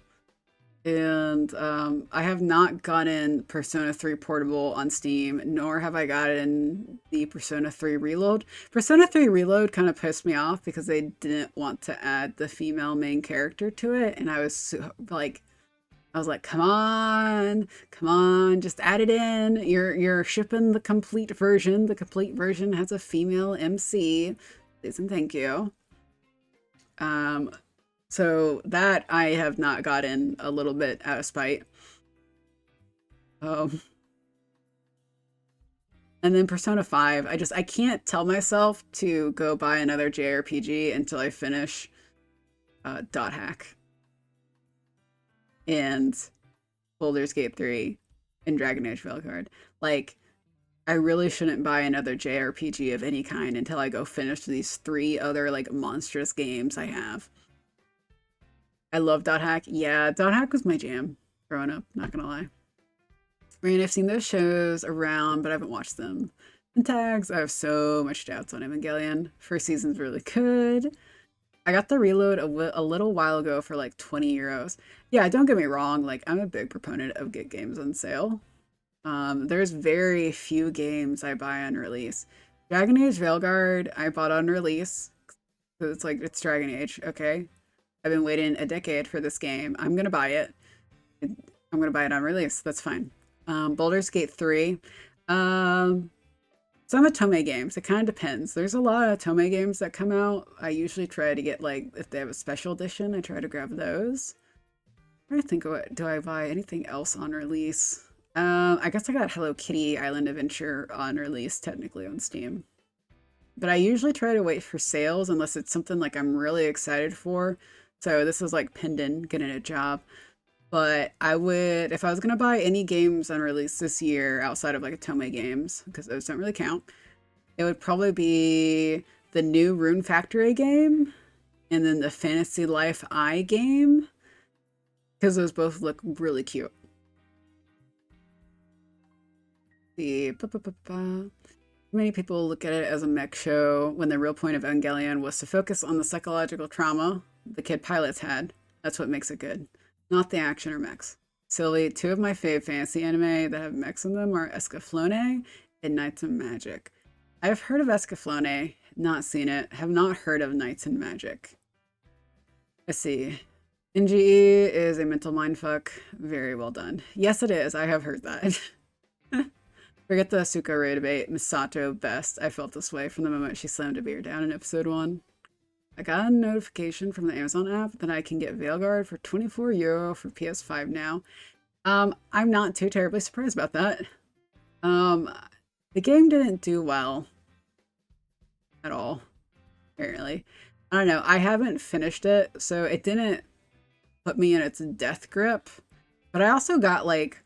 And I have not gotten Persona 3 Portable on Steam, nor have I gotten the Persona 3 Reload. Persona 3 Reload kind of pissed me off because they didn't want to add the female main character to it, and I was like, come on, just add it in. You're shipping the complete version. The complete version has a female MC. Please and thank you. So that I have not gotten, a little bit out of spite. Um, and then Persona 5, I can't tell myself to go buy another JRPG until I finish Dot Hack and Baldur's Gate 3 and Dragon Age Valkyrie. Like, I really shouldn't buy another JRPG of any kind until I go finish these 3 other like monstrous games I have. I love Dot Hack. Yeah, Dot Hack was my jam growing up, not gonna lie. I mean, I've seen those shows around, but I haven't watched them. And tags, I have so much doubts on Evangelion. First season's really good. I got the reload a little while ago for like 20 euros. Yeah, don't get me wrong, like I'm a big proponent of get games on sale. There's very few games I buy on release. Dragon Age Veilguard I bought on release. So it's like, it's Dragon Age, okay? I've been waiting a decade for this game. I'm gonna buy it. I'm gonna buy it on release. That's fine. Baldur's Gate 3. Some Otome games. It kind of depends. There's a lot of Otome games that come out. I usually try to get, like, if they have a special edition, I try to grab those. I'm trying to think, what do I buy anything else on release? I guess I got Hello Kitty Island Adventure on release, technically on Steam. But I usually try to wait for sales unless it's something like I'm really excited for. So this is like Pendon getting a job. But I would, if I was going to buy any games on release this year outside of like Otome games, because those don't really count, it would probably be the new Rune Factory game and then the Fantasy Life I game, because those both look really cute. Many people look at it as a mech show when the real point of Evangelion was to focus on the psychological trauma the kid pilots had. That's what makes it good, not the action or mechs. Silly, 2 of my fave fantasy anime that have mechs in them are Escaflowne in Knights and Magic. I've heard of Escaflowne, not seen it, have not heard of Knights and Magic. Let's see. NGE is a mental mindfuck. Very well done. Yes, it is. I have heard that. Forget the Asuka Ray debate. Misato best. I felt this way from the moment she slammed a beer down in episode 1. I got a notification from the Amazon app that I can get Veilguard for €24 for PS5 now. I'm not too terribly surprised about that. The game didn't do well at all, apparently. I don't know. I haven't finished it, so it didn't put me in its death grip. But I also got like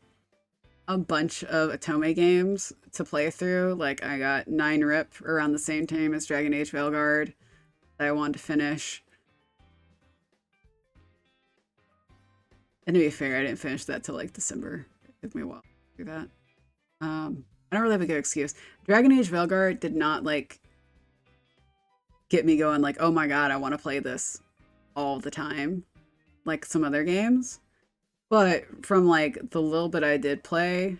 a bunch of Otome games to play through. Like I got 9 Rip around the same time as Dragon Age Veilguard that I wanted to finish. And to be fair, I didn't finish that till like December. It took me a while to do that. I don't really have a good excuse. Dragon Age Veilguard did not like get me going like, oh my god, I want to play this all the time, like some other games. But from like the little bit I did play,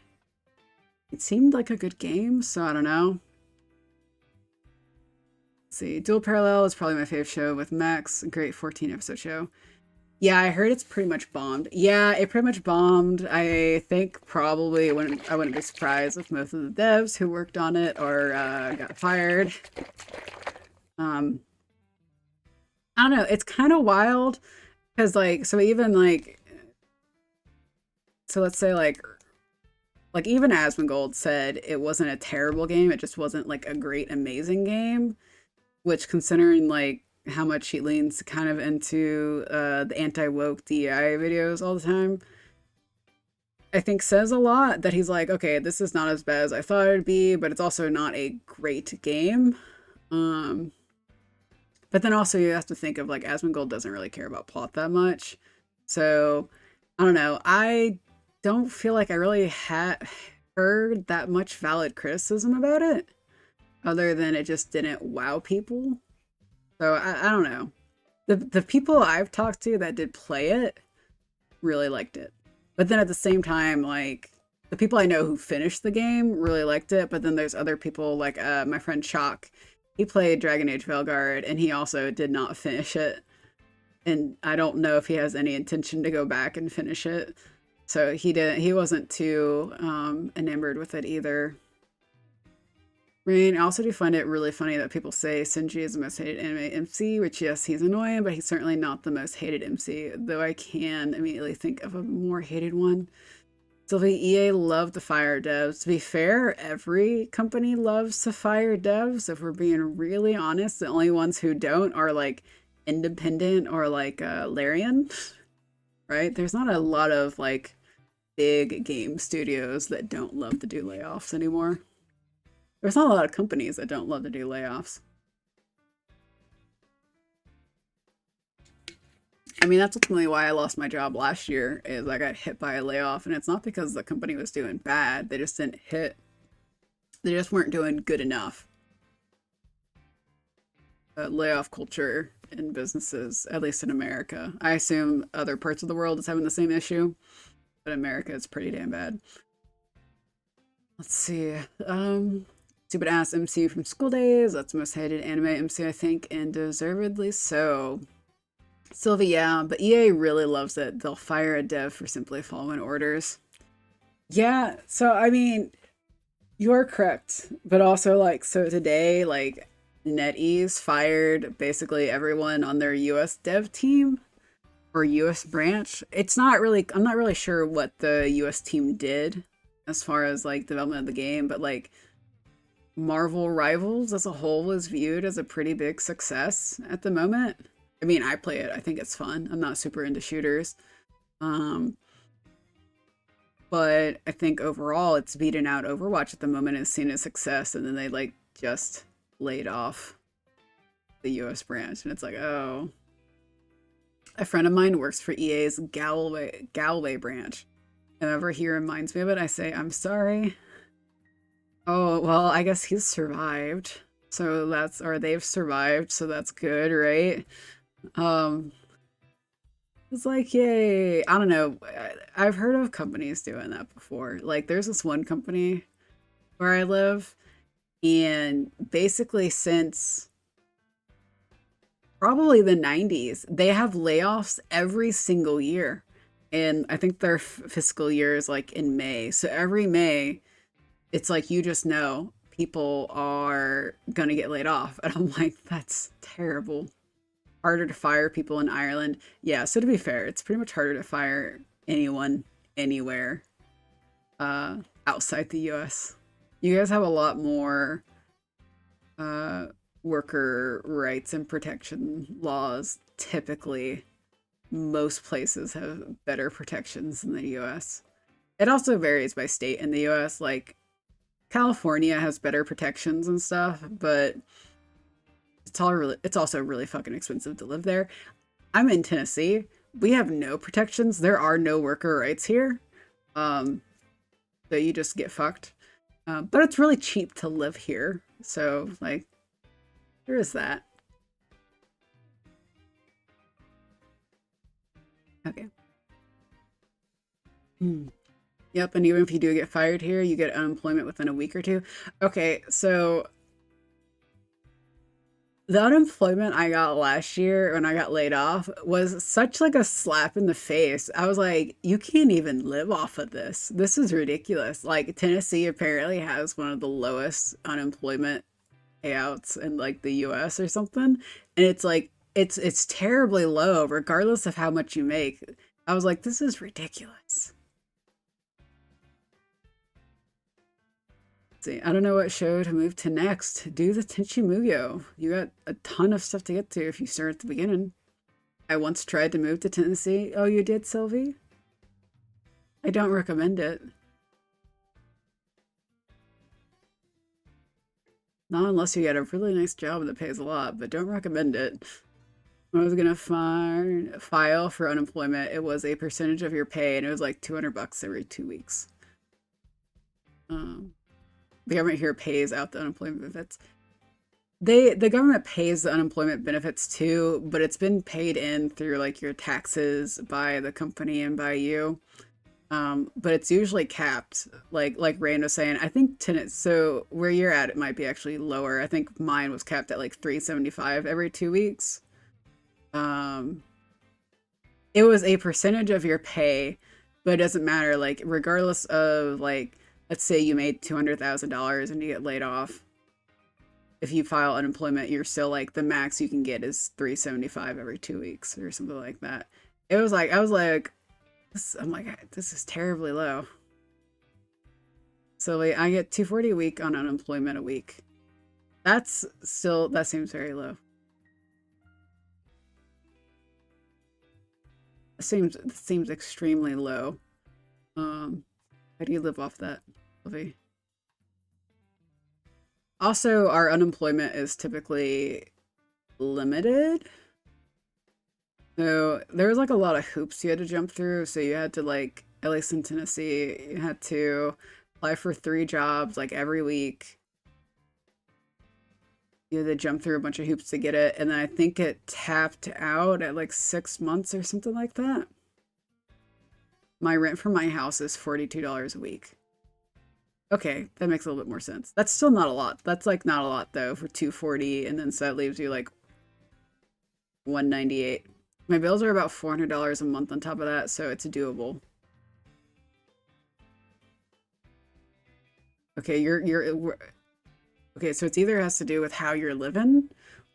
it seemed like a good game, so I don't know. Let's see, Dual Parallel is probably my favorite show with Max, a great 14 episode show. Yeah, I heard it's pretty much bombed. Yeah, it pretty much bombed. I think probably I wouldn't be surprised if most of the devs who worked on it or got fired. I don't know. It's kind of wild because like so even like so let's say like even Asmongold said it wasn't a terrible game. It just wasn't like a great amazing game, which considering like how much he leans kind of into the anti-woke DEI videos all the time, I think says a lot that he's like, okay, this is not as bad as I thought it would be, but it's also not a great game. But then also you have to think of like Asmongold doesn't really care about plot that much. So I don't know. I don't feel like I really had heard that much valid criticism about it, other than it just didn't wow people. So I don't know. The people I've talked to that did play it really liked it. But then at the same time, like the people I know who finished the game really liked it. But then there's other people like my friend Chalk. He played Dragon Age Veilguard and he also did not finish it. And I don't know if he has any intention to go back and finish it. So he wasn't too enamored with it either. I mean, I also do find it really funny that people say Shinji is the most hated anime MC, which yes, he's annoying, but he's certainly not the most hated MC, though I can immediately think of a more hated one. Sylvie, EA loved the fire devs. To be fair, every company loves to fire devs. If we're being really honest, the only ones who don't are like Independent or like Larian, right? There's not a lot of like big game studios that don't love to do layoffs anymore. There's not a lot of companies that don't love to do layoffs. I mean, that's ultimately why I lost my job last year, is I got hit by a layoff, and it's not because the company was doing bad. They just didn't hit. They just weren't doing good enough. Layoff culture in businesses, at least in America. I assume other parts of the world is having the same issue, but America is pretty damn bad. Let's see. Stupid ass MC from School Days. That's the most hated anime MC, I think, and deservedly so. Sylvie, yeah, but EA really loves it. They'll fire a dev for simply following orders. Yeah, so I mean, you're correct, but also like so today, like NetEase fired basically everyone on their US dev team or US branch. It's not really, I'm not really sure what the US team did as far as like development of the game, but like Marvel Rivals as a whole is viewed as a pretty big success at the moment. I mean, I play it. I think it's fun. I'm not super into shooters. But I think overall it's beaten out Overwatch at the moment and seen a success, and then they like just laid off the US branch, and it's like, oh. A friend of mine works for EA's Galway branch. Whenever he reminds me of it, I say, I'm sorry. Oh, well, I guess he's survived. So that's, or they've survived, so that's good, right? It's like, yay. I don't know. I've heard of companies doing that before. Like, there's this one company where I live. And basically, since probably the 90s, they have layoffs every single year. And I think their fiscal year is like in May. So every May, it's like you just know people are going to get laid off. And I'm like, that's terrible. Harder to fire people in Ireland. Yeah, so to be fair, it's pretty much harder to fire anyone anywhere outside the US. You guys have a lot more uh, worker rights and protection laws. Typically, most places have better protections than the US. It also varies by state in the US. Like, California has better protections and stuff, but it's also really fucking expensive to live there. I'm in Tennessee. We have no protections. There are no worker rights here. Um, so you just get fucked. But it's really cheap to live here. So, like, there is that. Okay. Hmm. Yep, and even if you do get fired here, you get unemployment within a week or two. Okay, so the unemployment I got last year when I got laid off was such like a slap in the face. I was like, you can't even live off of this. This is ridiculous. Like Tennessee apparently has one of the lowest unemployment payouts in like the US or something. And it's like it's terribly low regardless of how much you make. I was like, this is ridiculous. See, I don't know what show to move to next. Do the Tenchi Muyo. You got a ton of stuff to get to if you start at the beginning. I once tried to move to Tennessee. Oh, you did, Sylvie? I don't recommend it. Not unless you get a really nice job that pays a lot, but don't recommend it. When I was gonna file for unemployment, it was a percentage of your pay, and it was like 200 bucks every 2 weeks. Um, the government here pays out the unemployment benefits. The government pays the unemployment benefits too, but it's been paid in through like your taxes by the company and by you. But it's usually capped, like Rand was saying. I think tenants. So where you're at, it might be actually lower. I think mine was capped at like 375 every 2 weeks. Um, it was a percentage of your pay, but it doesn't matter. Like regardless of like, let's say you made $200,000 and you get laid off. If you file unemployment, you're still like the max you can get is 375 every 2 weeks or something like that. It was like I was like, I'm like, this is terribly low. So like, I get 240 a week on unemployment a week. That seems very low. It seems extremely low. How do you live off that, Livy? Also, our unemployment is typically limited. So there was like a lot of hoops you had to jump through. So you had to like, at least in Tennessee, you had to apply for 3 jobs like every week. You had to jump through a bunch of hoops to get it. And then I think it tapped out at like 6 months or something like that. My rent for my house is $42 a week. Okay, that makes a little bit more sense. That's still not a lot. That's like not a lot though for 240, and then so that leaves you like 198. My bills are about $400 a month on top of that, so it's doable. Okay, you're okay. So it's either has to do with how you're living,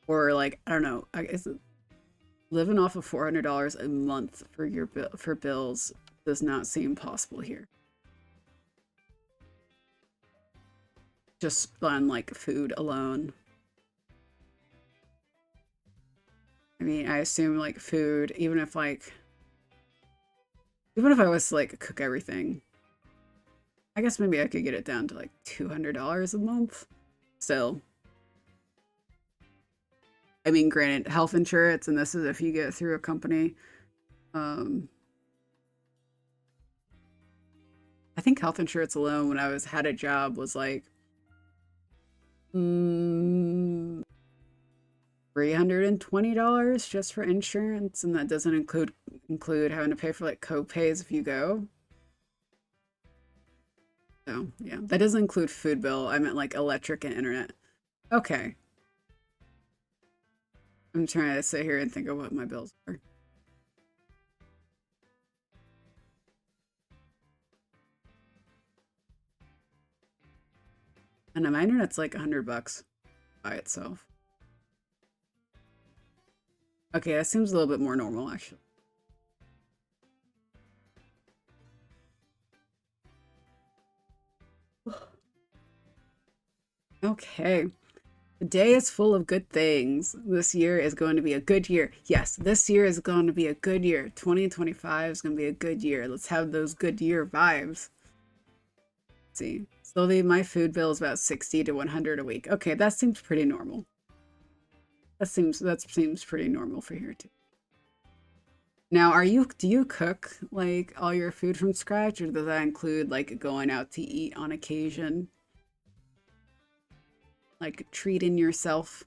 or like I don't know. I guess living off of $400 a month for your bills does not seem possible here. Just on like food alone. I mean, I assume like food, even if I was to like cook everything, I guess maybe I could get it down to like $200 a month. Still, I mean, granted, health insurance, and this is if you get through a company. Um, I think health insurance alone when I had a job was like $320 just for insurance, and that doesn't include having to pay for like co-pays if you go. So, yeah, that doesn't include food bill. I meant like electric and internet. Okay. I'm trying to sit here and think of what my bills are. And my internet's like $100 by itself. Okay, that seems a little bit more normal, actually. Okay. The day is full of good things. This year is going to be a good year. Yes, this year is going to be a good year. 2025 is going to be a good year. Let's have those good year vibes. Let's see. Slowly, my food bill is about 60 to 100 a week. Okay, that seems pretty normal. That seems pretty normal for here too. Now, do you cook like all your food from scratch, or does that include like going out to eat on occasion? Like treating yourself?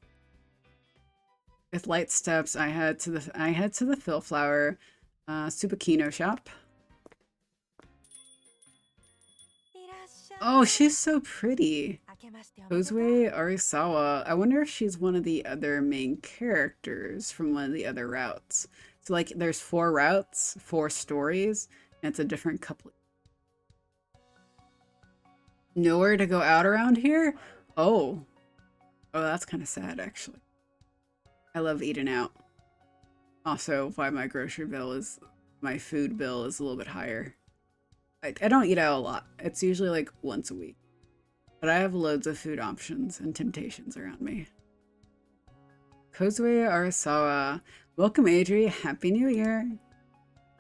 With light steps, I head to the Fillflower Supakino shop. Oh, she's so pretty. Kozue Arisawa. I wonder if she's one of the other main characters from one of the other routes. So like there's 4 routes, 4 stories, and it's a different couple. Nowhere to go out around here? Oh. Oh, that's kind of sad actually. I love eating out. Also, why my food bill is a little bit higher. I don't eat out a lot. It's usually like once a week. But I have loads of food options and temptations around me. Kozue Arasawa. Welcome, Adri. Happy New Year.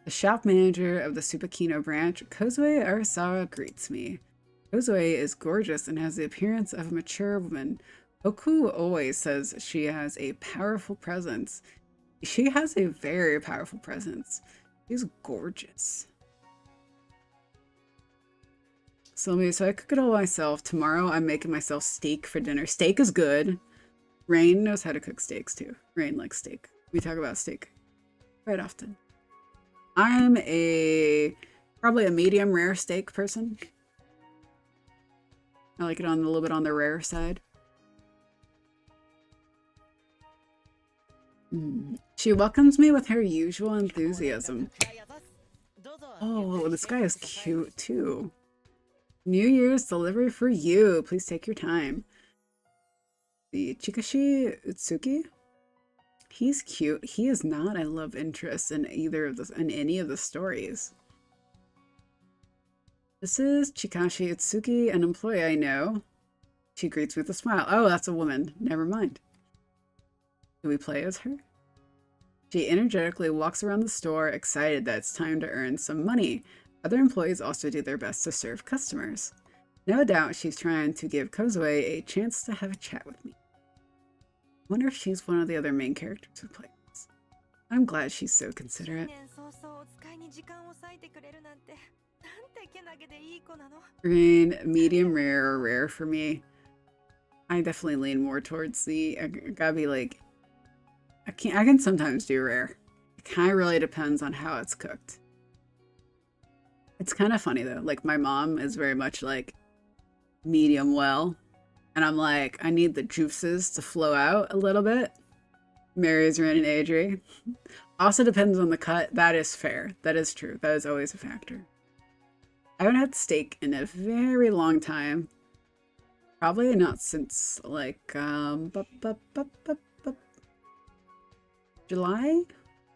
The shop manager of the Supakino branch, Kozue Arasawa, greets me. Kozue is gorgeous and has the appearance of a mature woman. Hoku always says she has a powerful presence. She has a very powerful presence. She's gorgeous. So I cook it all myself. Tomorrow I'm making myself steak for dinner. Steak is good. Rain knows how to cook steaks too. Rain likes steak. We talk about steak quite often. I'm probably a medium rare steak person. I like it a little bit on the rare side. She welcomes me with her usual enthusiasm. Oh, this guy is cute too. New Year's delivery for you. Please take your time. The Chikashi Utsuki. He's cute. He is not a love interest in any of the stories. This is Chikashi Utsuki, an employee I know. She greets me with a smile. Oh, that's a woman. Never mind. Do we play as her? She energetically walks around the store, excited that it's time to earn some money. Other employees also do their best to serve customers. No doubt she's trying to give Kozue a chance to have a chat with me. I wonder if she's one of the other main characters who plays. I'm glad she's so considerate. Green, medium rare, or rare for me. I definitely lean more towards I gotta be like, I can sometimes do rare. It kind of really depends on how it's cooked. It's kind of funny though. Like my mom is very much like medium well. And I'm like, I need the juices to flow out a little bit. Mary's running Adri. Also depends on the cut. That is fair. That is true. That is always a factor. I haven't had steak in a very long time. Probably not since like July.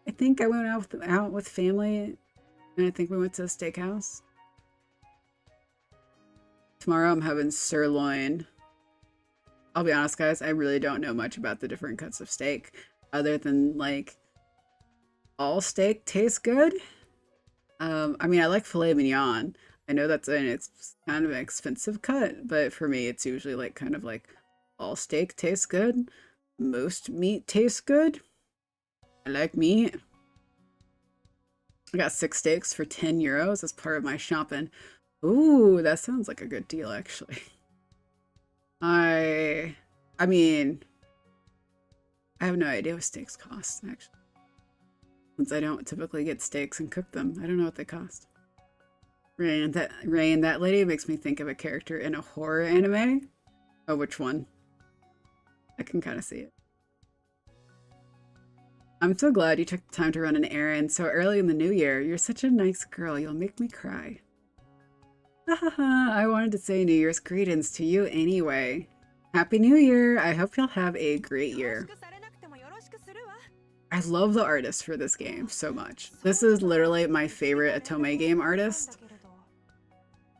I think I went out with family, and I think we went to a steakhouse. Tomorrow I'm having sirloin. I'll be honest, guys, I really don't know much about the different cuts of steak, other than like all steak tastes good. I mean, I like filet mignon. I know it's kind of an expensive cut, but for me, it's usually like kind of like all steak tastes good. Most meat tastes good. I like meat. I got 6 steaks for 10 euros as part of my shopping. Ooh, that sounds like a good deal, actually. I mean, I have no idea what steaks cost, actually. Since I don't typically get steaks and cook them, I don't know what they cost. Rain, that lady makes me think of a character in a horror anime. Oh, which one? I can kind of see it. I'm so glad you took the time to run an errand so early in the new year. You're such a nice girl. You'll make me cry. I wanted to say New Year's greetings to you anyway. Happy New Year. I hope you'll have a great year. I love the artist for this game so much. This is literally my favorite Otome game artist.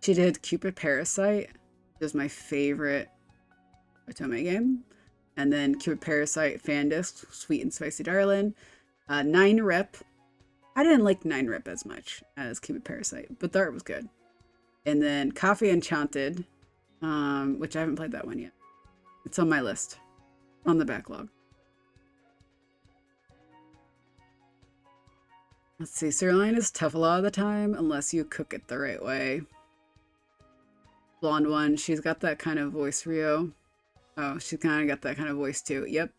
She did Cupid Parasite, which is my favorite Otome game. And then Cupid Parasite Fan Disc, Sweet and Spicy Darling. 9 Rip. I didn't like 9 Rip as much as Cupid Parasite, but the art was good. And then Coffee Enchanted, which I haven't played that one yet. It's on my list, on the backlog. Let's see, sirloin is tough a lot of the time unless you cook it the right way. Blonde one, she's got that kind of voice, Rio. Oh, she's kind of got that kind of voice too. Yep.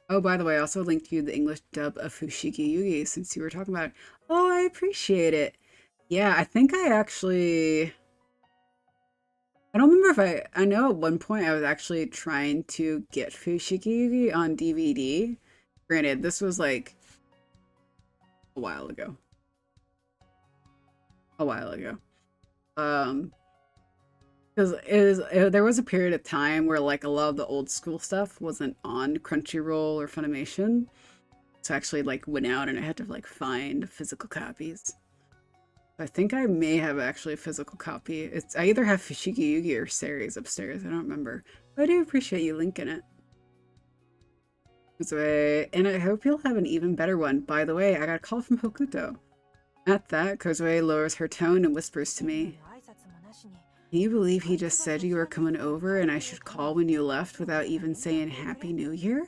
Oh, by the way, I also linked you the English dub of Fushigi Yugi since you were talking about it. Oh, I appreciate it. Yeah, I think I actually... I don't remember if I know at one point I was actually trying to get Fushigi Yugi on DVD. Granted, this was like a while ago. Because there was a period of time where like a lot of the old school stuff wasn't on Crunchyroll or Funimation. So I actually like went out and I had to like find physical copies. I think I may have actually a physical copy. I either have Fushigi Yugi or Series upstairs. I don't remember. But I do appreciate you linking it. And I hope you'll have an even better one. By the way, I got a call from Hokuto. At that, Kozue lowers her tone and whispers to me, "Can you believe he just said you were coming over and I should call when you left without even saying Happy New Year?"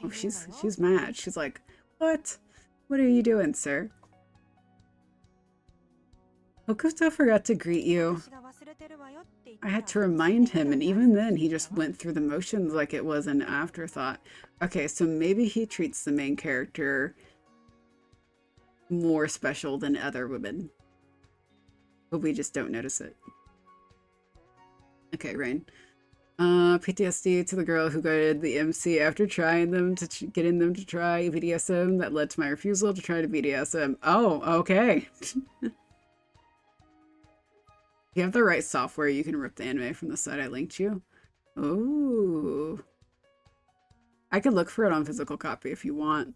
Oh, she's mad. She's like, "What? What are you doing, sir?" Hokuto forgot to greet you. I had to remind him, and even then he just went through the motions like it was an afterthought. Okay, so maybe he treats the main character more special than other women. But we just don't notice it. Okay, Rain. PTSD to the girl who guided the MC after trying them to getting them to try BDSM that led to my refusal to try to BDSM. Oh, okay. If you have the right software, you can rip the anime from the site I linked you. Ooh. I could look for it on physical copy if you want.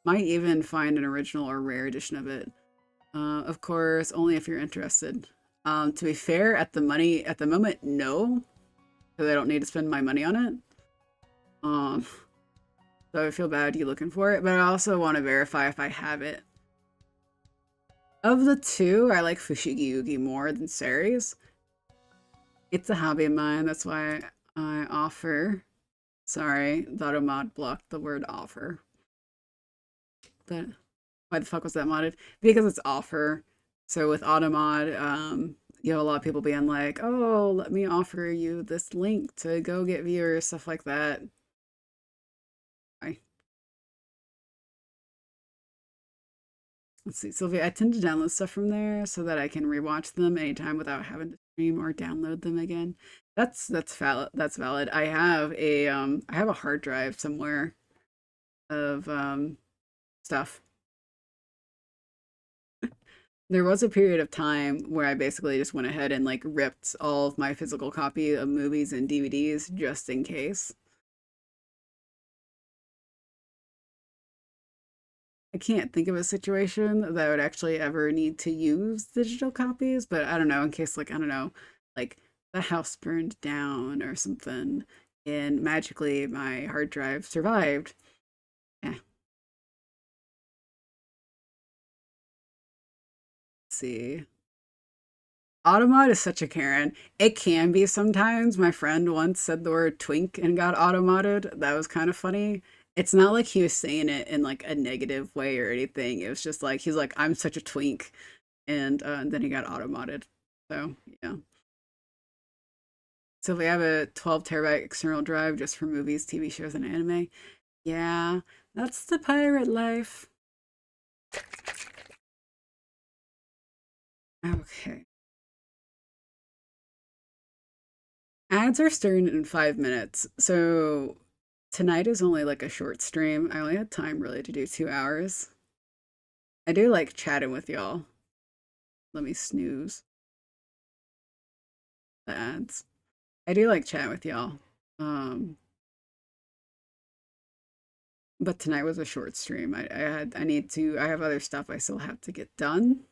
Might even find an original or rare edition of it. Of course, only if you're interested. To be fair, at the moment, no. Because I don't need to spend my money on it. So I feel bad you looking for it, but I also want to verify if I have it. Of the two, I like Fushigi Yugi more than Series. It's a hobby of mine, that's why I offer. Sorry, the auto mod blocked the word offer. But why the fuck was that modded? Because it's offer. So with auto mod, you have a lot of people being like, "Oh, let me offer you this link to go get viewers," stuff like that. Bye. Let's see, Sylvia, I tend to download stuff from there so that I can rewatch them anytime without having to stream or download them again. That's valid. That's valid. I have a hard drive somewhere of stuff. There was a period of time where I basically just went ahead and like ripped all of my physical copy of movies and DVDs just in case. I can't think of a situation that I would actually ever need to use digital copies, but I don't know, in case like, I don't know, like the house burned down or something and magically my hard drive survived. Yeah. Let's see. Automod is such a Karen. It can be sometimes. My friend once said the word twink and got automodded. That was kind of funny. It's not like he was saying it in like a negative way or anything. It was just like he's like, "I'm such a twink," and then he got automodded. So yeah. So we have a 12 terabyte external drive just for movies, TV shows, and anime. Yeah, that's the pirate life. Okay. Ads are starting in 5 minutes. So tonight is only like a short stream. I only had time really to do 2 hours. I do like chatting with y'all. Let me snooze the ads. I do like chatting with y'all. Um, but tonight was a short stream. I have other stuff I still have to get done,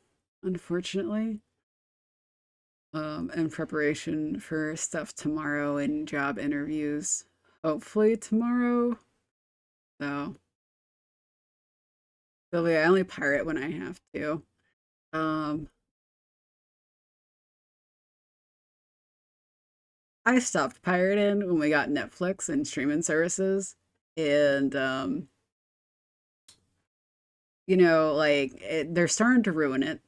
unfortunately. In preparation for stuff tomorrow and job interviews. Hopefully tomorrow. So, Sylvia, I only pirate when I have to. Um, I stopped pirating when we got Netflix and streaming services. And, they're starting to ruin it.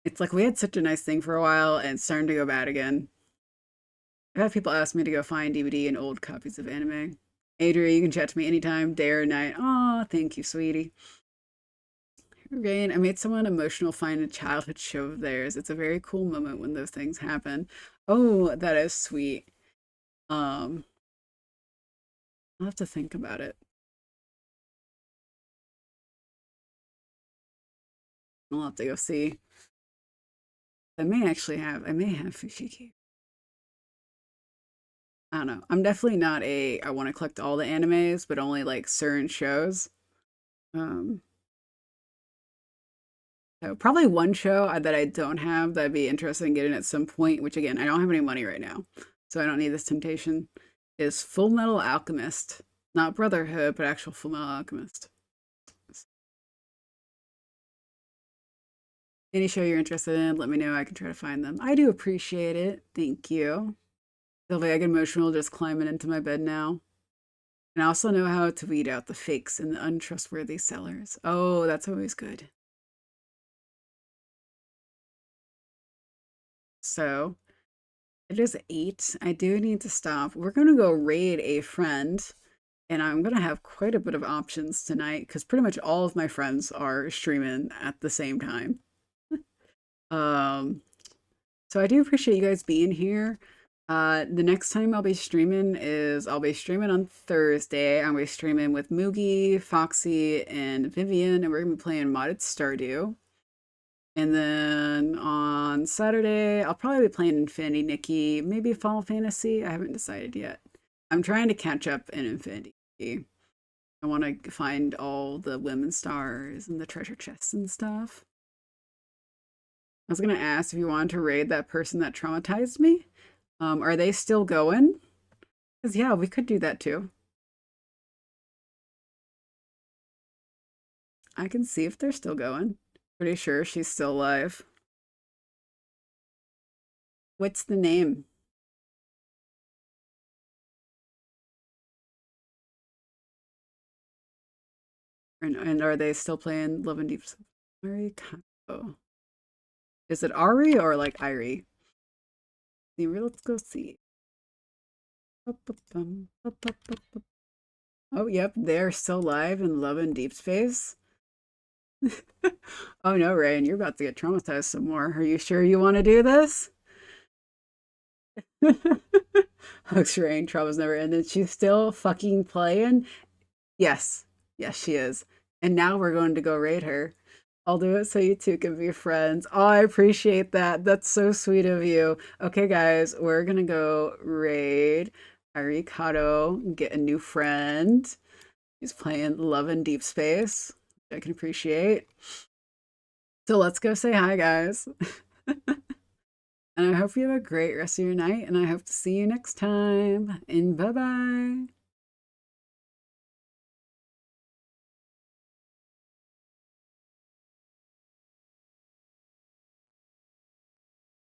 It's like we had such a nice thing for a while and it's starting to go bad again. I've had people ask me to go find DVD and old copies of anime. Adria, you can chat to me anytime, day or night. Oh, thank you, sweetie. Rain, I made someone emotional find a childhood show of theirs. It's a very cool moment when those things happen. Oh, that is sweet. Um, I'll have to think about it. I'll have to go see. I may have Fushigi. I don't know. I'm definitely not I want to collect all the animes, but only like certain shows. Um, so probably one show that I don't have that I'd be interested in getting at some point, which again, I don't have any money right now, so I don't need this temptation, is Full Metal Alchemist. Not Brotherhood, but actual Full Metal Alchemist. Any show you're interested in, let me know. I can try to find them. I do appreciate it. Thank you. Sylvia, I get emotional just climbing into my bed now. And I also know how to weed out the fakes and the untrustworthy sellers. Oh, that's always good. So it is 8. I do need to stop. We're going to go raid a friend, and I'm going to have quite a bit of options tonight because pretty much all of my friends are streaming at the same time. Um, so I do appreciate you guys being here. The next time I'll be streaming on Thursday. I'll be streaming with Moogie, Foxy, and Vivian, and we're gonna be playing modded Stardew. And then on Saturday, I'll probably be playing Infinity Nikki, maybe Final Fantasy. I haven't decided yet. I'm trying to catch up in Infinity Nikki. I want to find all the women stars and the treasure chests and stuff. I was gonna ask if you wanted to raid that person that traumatized me. Are they still going? Because yeah, we could do that too. I can see if they're still going. Pretty sure she's still alive. What's the name? And are they still playing Love and Deep? Arikato. Is it Ari or like Irie? Let's go see. Oh, yep, they're still live in Love and Deep Space. Oh no, Rain, you're about to get traumatized some more. Are you sure you want to do this? Hugs Rain, trauma's never ended. She's still fucking playing. Yes, yes, she is. And now we're going to go raid her. I'll do it so you two can be friends. Oh, I appreciate that. That's so sweet of you. Okay, guys, we're gonna go raid Arikato, get a new friend. He's playing Love in Deep Space. I can appreciate. So let's go say hi, guys. And I hope you have a great rest of your night, and I hope to see you next time. And bye bye.